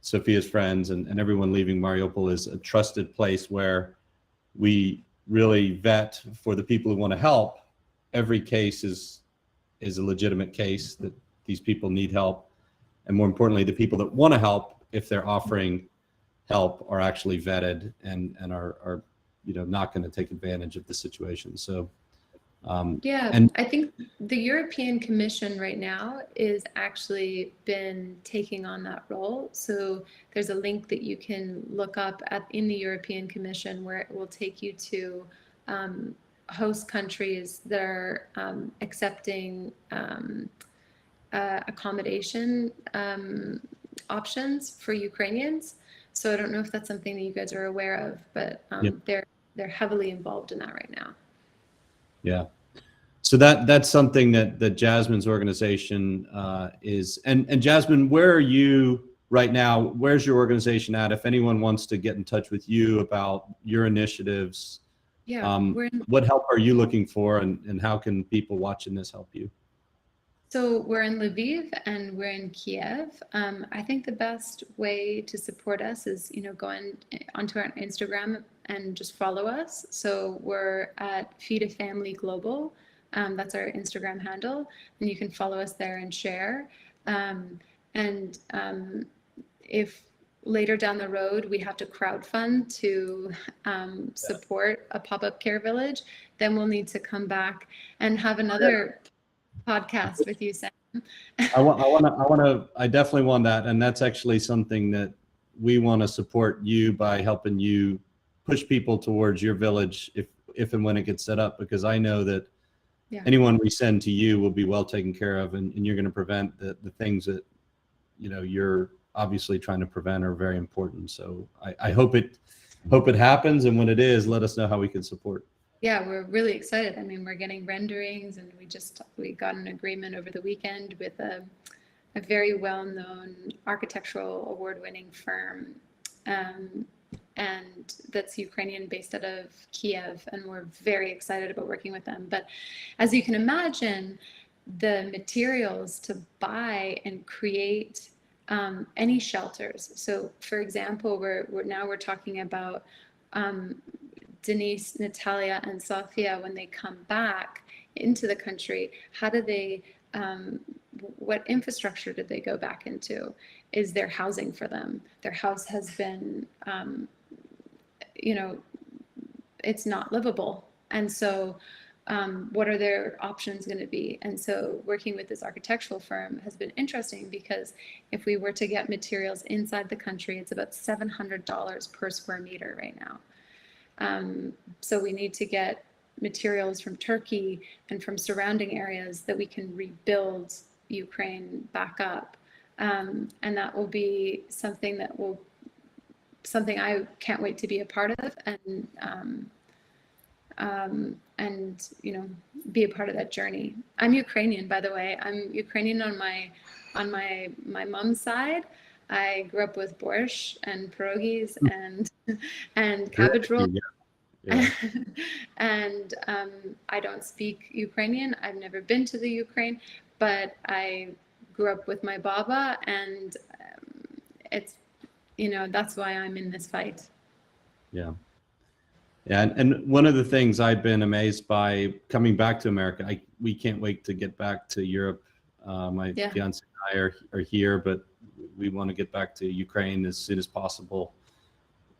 Sophia's friends and everyone leaving Mariupol, is a trusted place where we really vet for the people who want to help. Every case is a legitimate case that these people need help. And more importantly, the people that want to help, if they're offering help, are actually vetted and are not going to take advantage of the situation. So I think the European Commission right now is actually been taking on that role. So there's a link that you can look up in the European Commission where it will take you to host countries that are accepting accommodation options for Ukrainians. So I don't know if that's something that you guys are aware of, but they're heavily involved in that right now. Yeah. So that's something that Jasmines Organization is. And Jasmine, where are you right now? Where's your organization at? If anyone wants to get in touch with you about your initiatives, what help are you looking for, and how can people watching this help you? So we're in Lviv and we're in Kyiv. I think the best way to support us is, go onto our Instagram and just follow us. So we're at Feed a Family Global. That's our Instagram handle, and you can follow us there and share. If later down the road we have to crowdfund to support a pop-up care village, then we'll need to come back and have another podcast with you, Sam. I definitely want that, and that's actually something that we want to support you by helping you push people towards your village if and when it gets set up, because I know that anyone we send to you will be well taken care of, and you're going to prevent the things that you're obviously trying to prevent are very important. So I hope it happens, and when it is, let us know how we can support. Yeah, we're really excited. I mean, we're getting renderings, and we got an agreement over the weekend with a very well-known architectural award-winning firm, and that's Ukrainian, based out of Kyiv, and we're very excited about working with them. But as you can imagine, the materials to buy and create any shelters. So, for example, we're talking about Denise, Natalia, and Sophia, when they come back into the country, how do they, what infrastructure did they go back into? Is there housing for them? Their house has been, it's not livable. And so what are their options going to be? And so working with this architectural firm has been interesting, because if we were to get materials inside the country, it's about $700 per square meter right now. So we need to get materials from Turkey and from surrounding areas that we can rebuild Ukraine back up. And that will be something I can't wait to be a part of, and be a part of that journey. I'm Ukrainian, by the way. I'm Ukrainian on my mom's side. I grew up with borscht and pierogies and cabbage rolls. Yeah. And I don't speak Ukrainian. I've never been to the Ukraine, but I grew up with my baba, and it's, that's why I'm in this fight. Yeah. And one of the things I've been amazed by coming back to America, we can't wait to get back to Europe. My fiance and I are here, but we want to get back to Ukraine as soon as possible.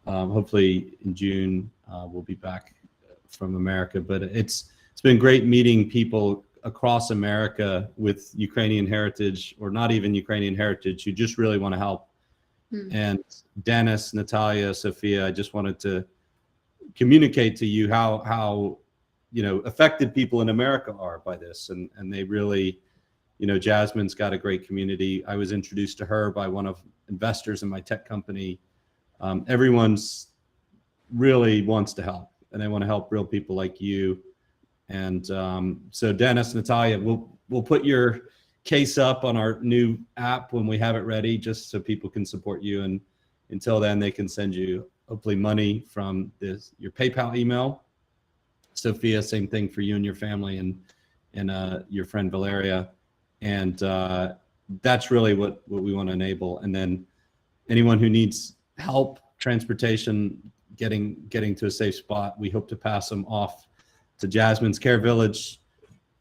Hopefully in June we'll be back from America. But it's been great meeting people across America with Ukrainian heritage, or not even Ukrainian heritage, who just really want to help. And Dennis, Natalia, Sophia, I just wanted to communicate to you how affected people in America are by this, and they really you know, Jasmine's got a great community. I was introduced to her by one of investors in my tech company. Everyone's really wants to help, and they want to help real people like you. And so Dennis, Natalia, we'll put your case up on our new app when we have it ready, just so people can support you. And until then, they can send you hopefully money from your PayPal email. Sophia, same thing for you and your family, and your friend Valeria. And that's really what we want to enable. And then anyone who needs help, transportation, getting to a safe spot, we hope to pass them off to Jasmine's Care Village.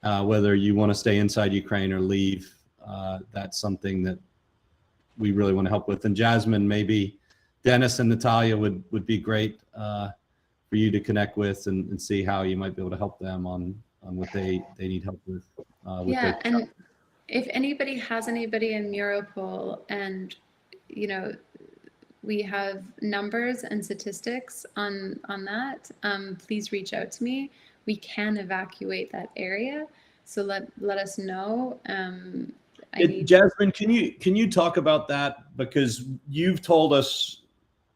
Whether you want to stay inside Ukraine or leave, that's something that we really want to help with. And Jasmine, maybe Dennis and Natalia would be great for you to connect with and see how you might be able to help them on what they need help with. Yeah, and if anybody has anybody in Mariupol, and you know, we have numbers and statistics on that, please reach out to me. We can evacuate that area, so let us know. Jasmine, can you talk about that, because you've told us,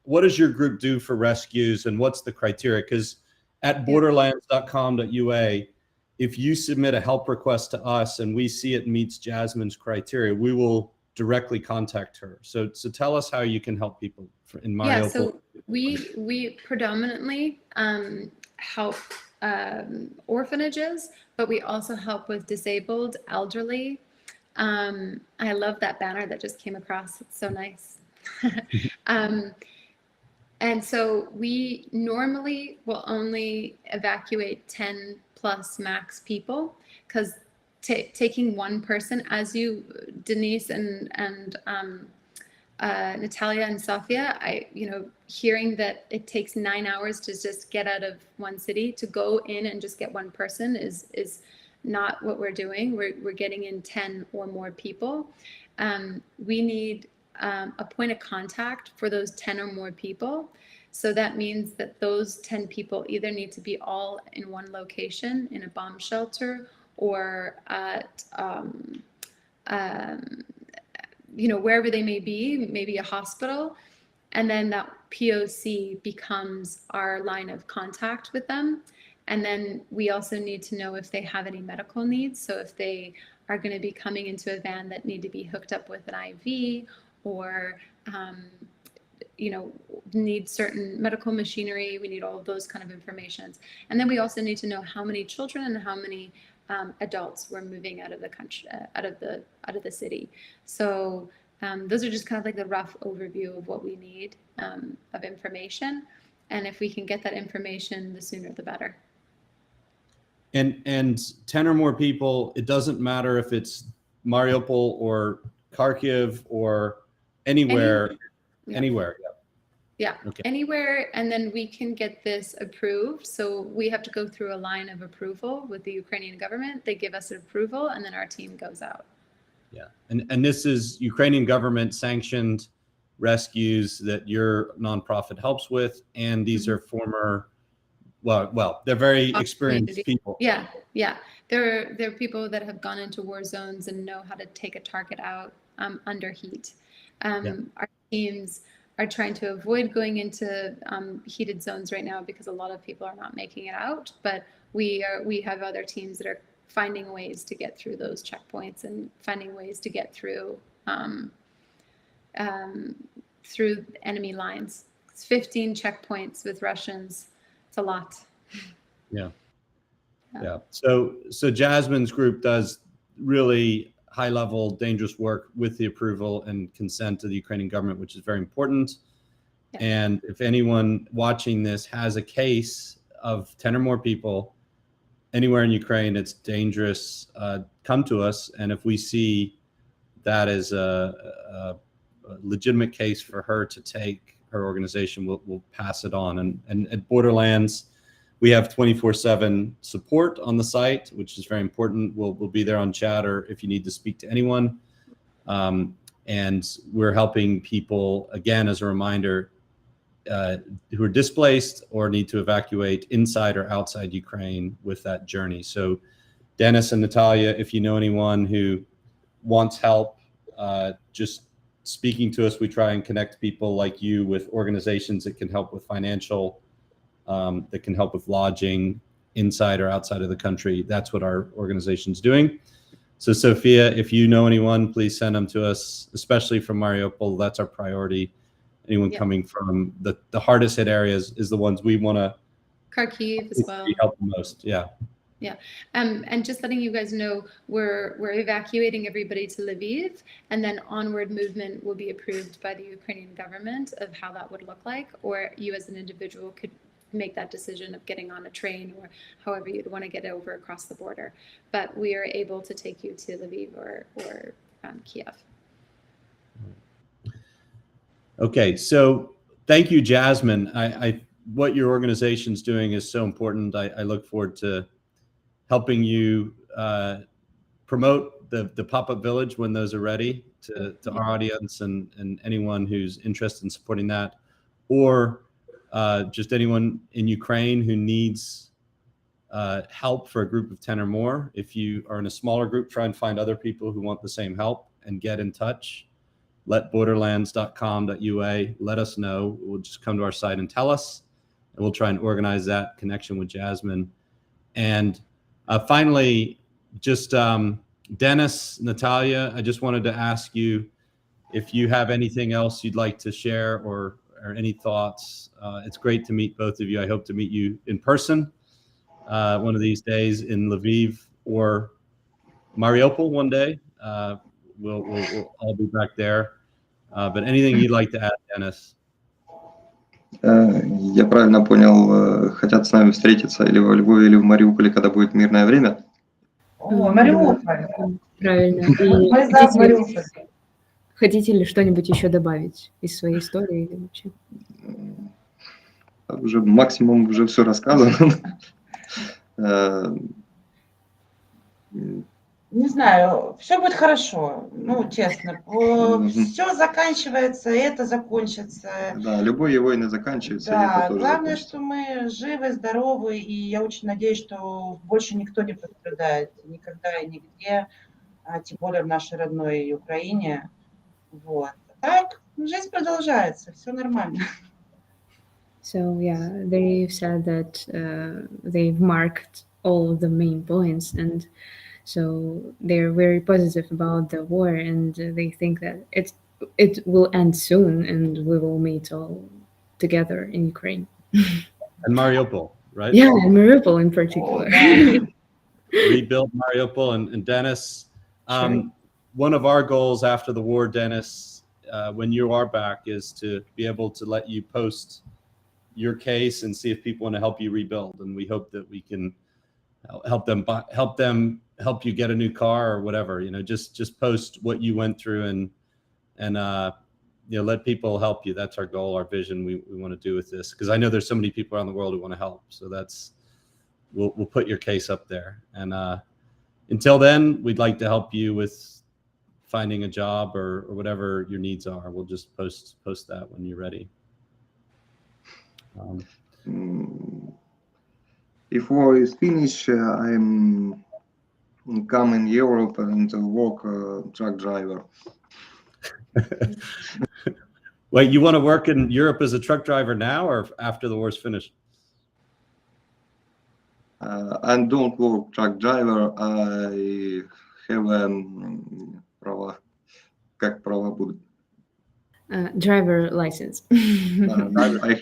what does your group do for rescues and what's the criteria? Because at borderlands.com.ua, if you submit a help request to us and we see it meets Jasmine's criteria, we will directly contact her. So tell us how you can help people in Mariupol. Yeah, so we predominantly help orphanages, but we also help with disabled, elderly. I love that banner that just came across. It's so nice. And so we normally will only evacuate 10 plus max people, because taking one person, as you, Denise and Natalia and Sophia, hearing that it takes 9 hours to just get out of one city, to go in and just get one person is not what we're doing. We're getting in 10 or more people. We need a point of contact for those 10 or more people. So that means that those 10 people either need to be all in one location in a bomb shelter, or at wherever they may be, maybe a hospital. And then that POC becomes our line of contact with them. And then we also need to know if they have any medical needs. So if they are going to be coming into a van that need to be hooked up with an IV, or need certain medical machinery, we need all of those kind of informations. And then we also need to know how many children and how many adults were moving out of the country, out of the city. So those are just kind of like the rough overview of what we need of information. And if we can get that information, the sooner the better. And 10 or more people, it doesn't matter if it's Mariupol or Kharkiv or anywhere. Anywhere. Yeah, okay. Anywhere, and then we can get this approved. So we have to go through a line of approval with the Ukrainian government. They give us an approval, and then our team goes out. Yeah, and this is Ukrainian government sanctioned rescues that your nonprofit helps with, and these are former, well, they're very experienced people. Yeah. They're people that have gone into war zones and know how to take a target out under heat. Our teams are trying to avoid going into heated zones right now, because a lot of people are not making it out. But we have other teams that are finding ways to get through those checkpoints and finding ways to get through through enemy lines. It's 15 checkpoints with Russians. It's a lot. Yeah. So Jasmine's group does really high-level, dangerous work with the approval and consent of the Ukrainian government, which is very important. Yeah. And if anyone watching this has a case of 10 or more people anywhere in Ukraine, it's dangerous, come to us. And if we see that as a legitimate case for her to take her organization, we'll pass it on. And at Borderlands, we have 24/7 support on the site, which is very important. We'll be there on chat, or if you need to speak to anyone. And we're helping people, again, as a reminder, who are displaced or need to evacuate inside or outside Ukraine with that journey. So Dennis and Natalia, if you know anyone who wants help, just speaking to us, we try and connect people like you with organizations that can help with financial, that can help with lodging inside or outside of the country. That's what our organization's doing. So Sophia, if you know anyone, please send them to us, especially from Mariupol. That's our priority. Anyone coming from the hardest hit areas is the ones we want to Kharkiv as well. help the most. Yeah. Yeah, and just letting you guys know, we're evacuating everybody to Lviv, and then onward movement will be approved by the Ukrainian government of how that would look like, or you as an individual could make that decision of getting on a train or however you'd want to get over across the border. But we are able to take you to Lviv or Kiev. Okay, so thank you, Jasmine. What your organization's doing is so important. I look forward to helping you promote the pop-up village when those are ready to our audience and anyone who's interested in supporting that, or just anyone in Ukraine who needs help for a group of 10 or more. If you are in a smaller group, try and find other people who want the same help and get in touch. Let borderlands.com.ua let us know. We'll just come to our site and tell us, and we'll try and organize that connection with Jasmine. And finally, just Dennis, Natalia, I just wanted to ask you if you have anything else you'd like to share or any thoughts. It's great to meet both of you. I hope to meet you in person one of these days in Lviv or Mariupol one day. We'll all be back there. But anything you'd like to add, Dennis? Я правильно понял, хотят с нами встретиться или во Львове, или в Мариуполе, когда будет мирное время? О, Мариуполь. Правильно. Мы за Мариуполь. Хотите ли что-нибудь еще добавить из своей истории или вообще? Уже максимум уже все рассказано. Не знаю, все будет хорошо, ну, честно. Все заканчивается, это закончится. Да, любые войны заканчиваются. Да, главное, что мы живы, здоровы, и я очень надеюсь, что больше никто не пострадает никогда и нигде, тем более в нашей родной Украине. Вот. Так, жизнь продолжается, все нормально. So yeah, they've said that they've marked all the main points, and so they're very positive about the war, and they think that it will end soon, and we will meet all together in Ukraine. And Mariupol, right? Yeah, and Mariupol in particular. Rebuild Mariupol. And Dennis, one of our goals after the war, Dennis, when you are back, is to be able to let you post your case and see if people want to help you rebuild. And we hope that we can help you get a new car or whatever. You know, just post what you went through and you know, let people help you. That's our goal, our vision. We want to do with this, because I know there's so many people around the world who want to help. So we'll put your case up there. And until then, we'd like to help you with finding a job or whatever your needs are. We'll just post that when you're ready. If war is finished, I'm come in Europe and work truck driver. Wait, you want to work in Europe as a truck driver now or after the war's finished? I don't work truck driver. I have права. Как права будут? Driver license. I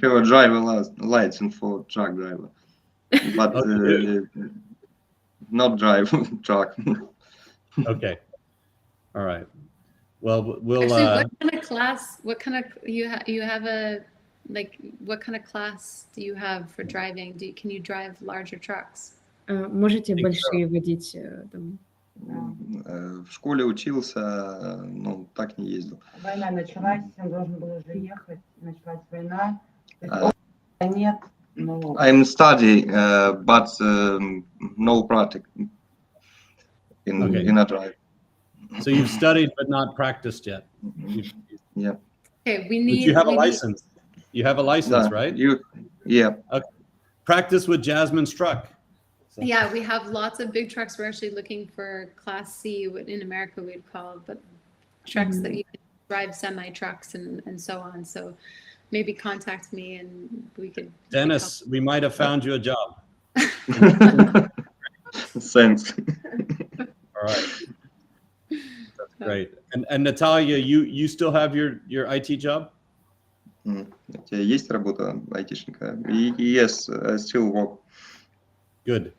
have a driver license for truck driver, but not drive truck. Okay. All right. Well, we'll. Actually, what kind of class? What kind of you have a like? What kind of class do you have for driving? Can you drive larger trucks? Можете большие водить там? В школе учился, но так не ездил. Война началась, он должен был уже ехать, началась война. Нет. I'm studying, but no practice in a drive. So you've studied but not practiced yet. Yeah. Okay, but you have a license. You have a license, right? Yeah. Okay. Practice with Jasmine's truck. So. Yeah, we have lots of big trucks. We're actually looking for Class C, what in America we'd call, but trucks that you can drive semi-trucks and so on. So maybe contact me and we could. Dennis, we might have found you a job. Thanks. All right. That's great. And Natalia, you still have your IT job? У тебя есть работа айтишника? Yes, I still work. Good.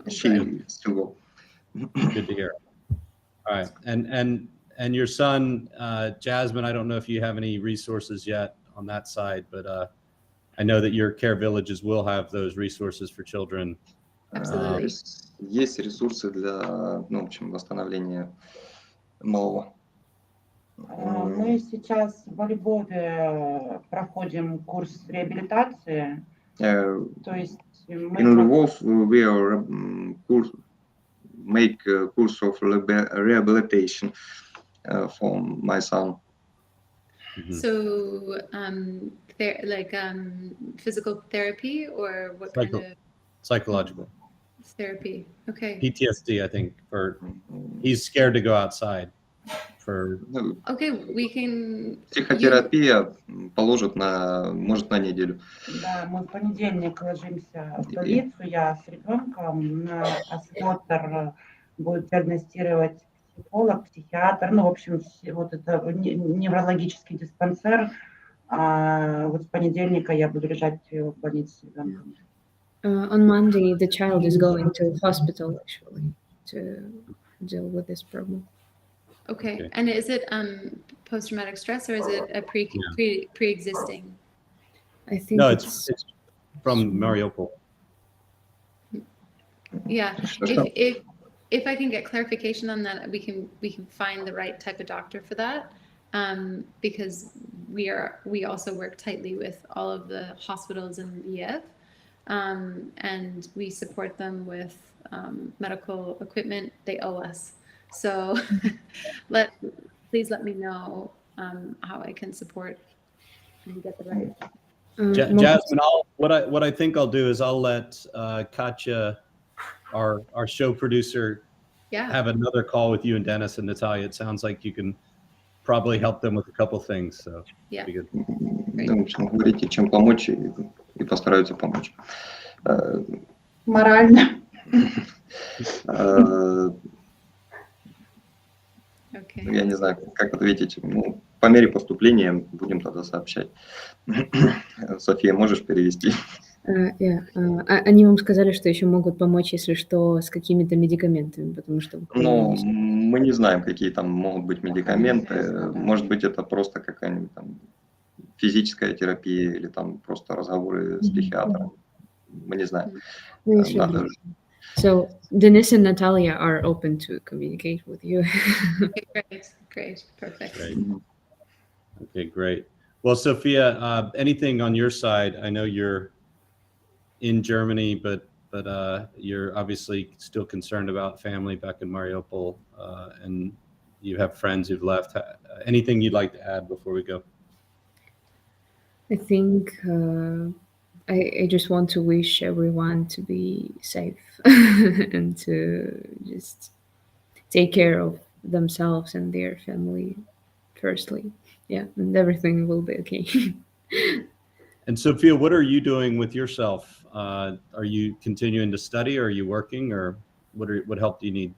She still work. Good to hear. All right. And your son, Jasmine, I don't know if you have any resources yet on that side, but I know that your care villages will have those resources for children. Absolutely. Есть ресурсы для, ну, в общем, восстановления малого. Мы сейчас во Львове проходим курс реабилитации. То есть In Lvov, we are make a course of rehabilitation for my son. So, physical therapy or what kind of Psychological. therapy? Okay. PTSD, I think, or he's scared to go outside. Okay, we can. Психотерапия положит может на неделю. Да, мы в понедельник ложимся в больницу, я с ребенком, на осмотр будет диагностировать психолог, психиатр, ну, в общем, вот это неврологический диспансер. Вот с понедельника я буду лежать в больнице с ребенком. On Monday, the child is going to hospital actually to deal with this problem. Okay. And is it post-traumatic stress or is it a pre-existing? I think No, it's from Mariupol. Yeah. If I can get clarification on that, we can find the right type of doctor for that, because we also work tightly with all of the hospitals in Kyiv, and we support them with medical equipment. They owe us. So please let me know how I can support and get the right. Jasmine, what I think I'll do is I'll let Katya, our show producer, have another call with you and Dennis and Natalia. It sounds like you can probably help them with a couple things. So yeah. Be good. В общем, говорите, чем помочь, и постараются помочь. Морально. Я не знаю, как ответить. Ну, по мере поступления будем тогда сообщать. София, можешь перевести? Они вам сказали, что еще могут помочь, если что, с какими-то медикаментами, потому что... Ну, мы не знаем, какие там могут быть медикаменты. Может быть, это просто какая-нибудь там физическая терапия или там просто разговоры с психиатром. Мы не знаем. So Dennis and Natalia are open to communicate with you. Okay, great, perfect. Great. Okay, great. Well, Sophia, anything on your side? I know you're in Germany, but you're obviously still concerned about family back in Mariupol, and you have friends who've left. Anything you'd like to add before we go? I think I just want to wish everyone to be safe and to just take care of themselves and their family firstly. Yeah, and everything will be okay. And Sophia, what are you doing with yourself? Are you continuing to study, or are you working, or what help do you need?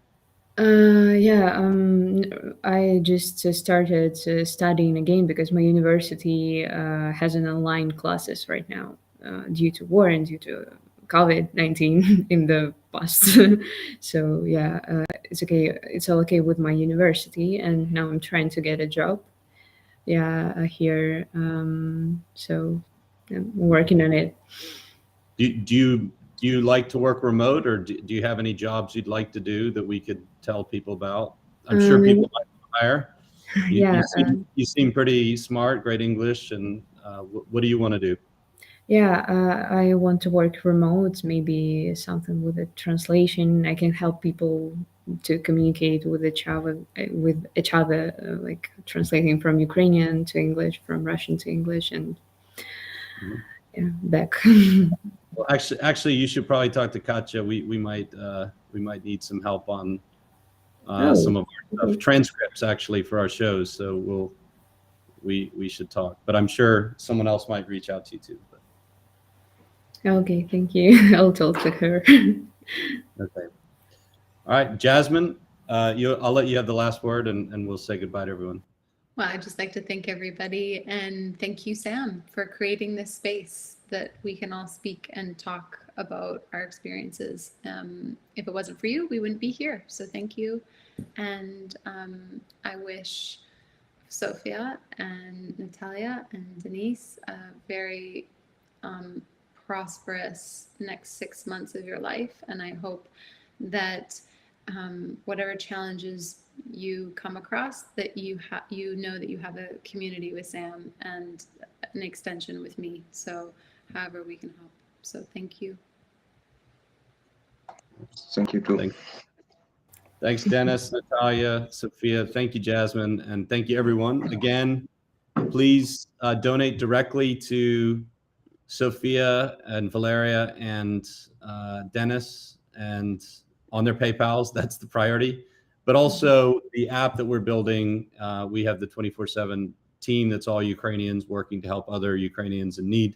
I just started studying again because my university has an online classes right now due to war and due to COVID-19 in the past. So yeah, it's okay. It's all okay with my university, and now I'm trying to get a job. Yeah, here. So I'm working on it. Do you like to work remote, or do you have any jobs you'd like to do that we could tell people about? I'm sure people might hire. You seem pretty smart, great English, and what do you want to do? Yeah, I want to work remote, maybe something with a translation. I can help people to communicate with each other, like translating from Ukrainian to English, from Russian to English, and back. Well, actually, you should probably talk to Katya. We might need some help on some of our stuff, transcripts actually for our shows. So we should talk. But I'm sure someone else might reach out to you too. But. Okay, thank you. I'll talk to her. Okay. All right, Jasmine. I'll let you have the last word, and we'll say goodbye to everyone. Well, I'd just like to thank everybody, and thank you, Sam, for creating this space that we can all speak and talk about our experiences. If it wasn't for you, we wouldn't be here. So thank you. And I wish Sophia and Natalia and Denise a very prosperous next 6 months of your life. And I hope that whatever challenges you come across, that you know that you have a community with Sam and an extension with me. So however we can help. So thank you. Thank you too. Thanks, Dennis, Natalia, Sophia. Thank you, Jasmine, and thank you, everyone. Again, please donate directly to Sofia and Valeria and Dennis, and on their PayPals. That's the priority. But also the app that we're building, we have the 24/7 team that's all Ukrainians working to help other Ukrainians in need.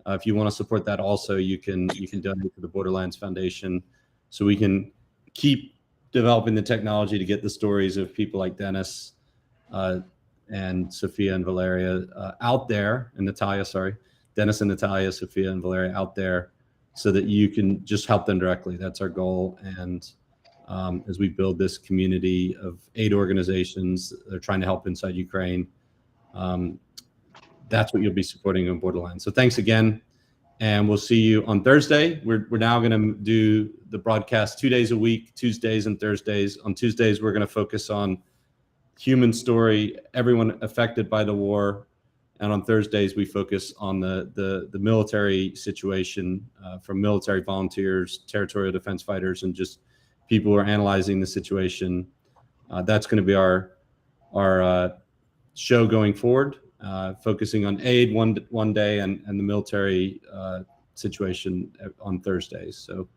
If you want to support that also, you can donate to the Borderlands Foundation, so we can keep developing the technology to get the stories of people like Dennis and Sophia and Valeria out there, and Natalia, sorry, Dennis and Natalia, Sophia and Valeria out there, so that you can just help them directly. That's our goal. And as we build this community of aid organizations that are trying to help inside Ukraine, that's what you'll be supporting on Borderlands. So thanks again, and we'll see you on Thursday. We're now going to do the broadcast 2 days a week, Tuesdays and Thursdays. On Tuesdays, we're going to focus on human story, everyone affected by the war. And on Thursdays, we focus on the military situation from military volunteers, territorial defense fighters, and just people who are analyzing the situation. That's going to be our show going forward, focusing on aid one day and the military situation on Thursdays. So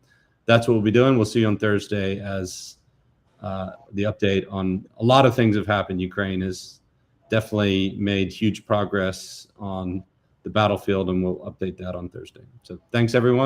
that's what we'll be doing. We'll see you on Thursday as the update on a lot of things have happened. Ukraine has definitely made huge progress on the battlefield, and we'll update that on Thursday. So thanks, everyone.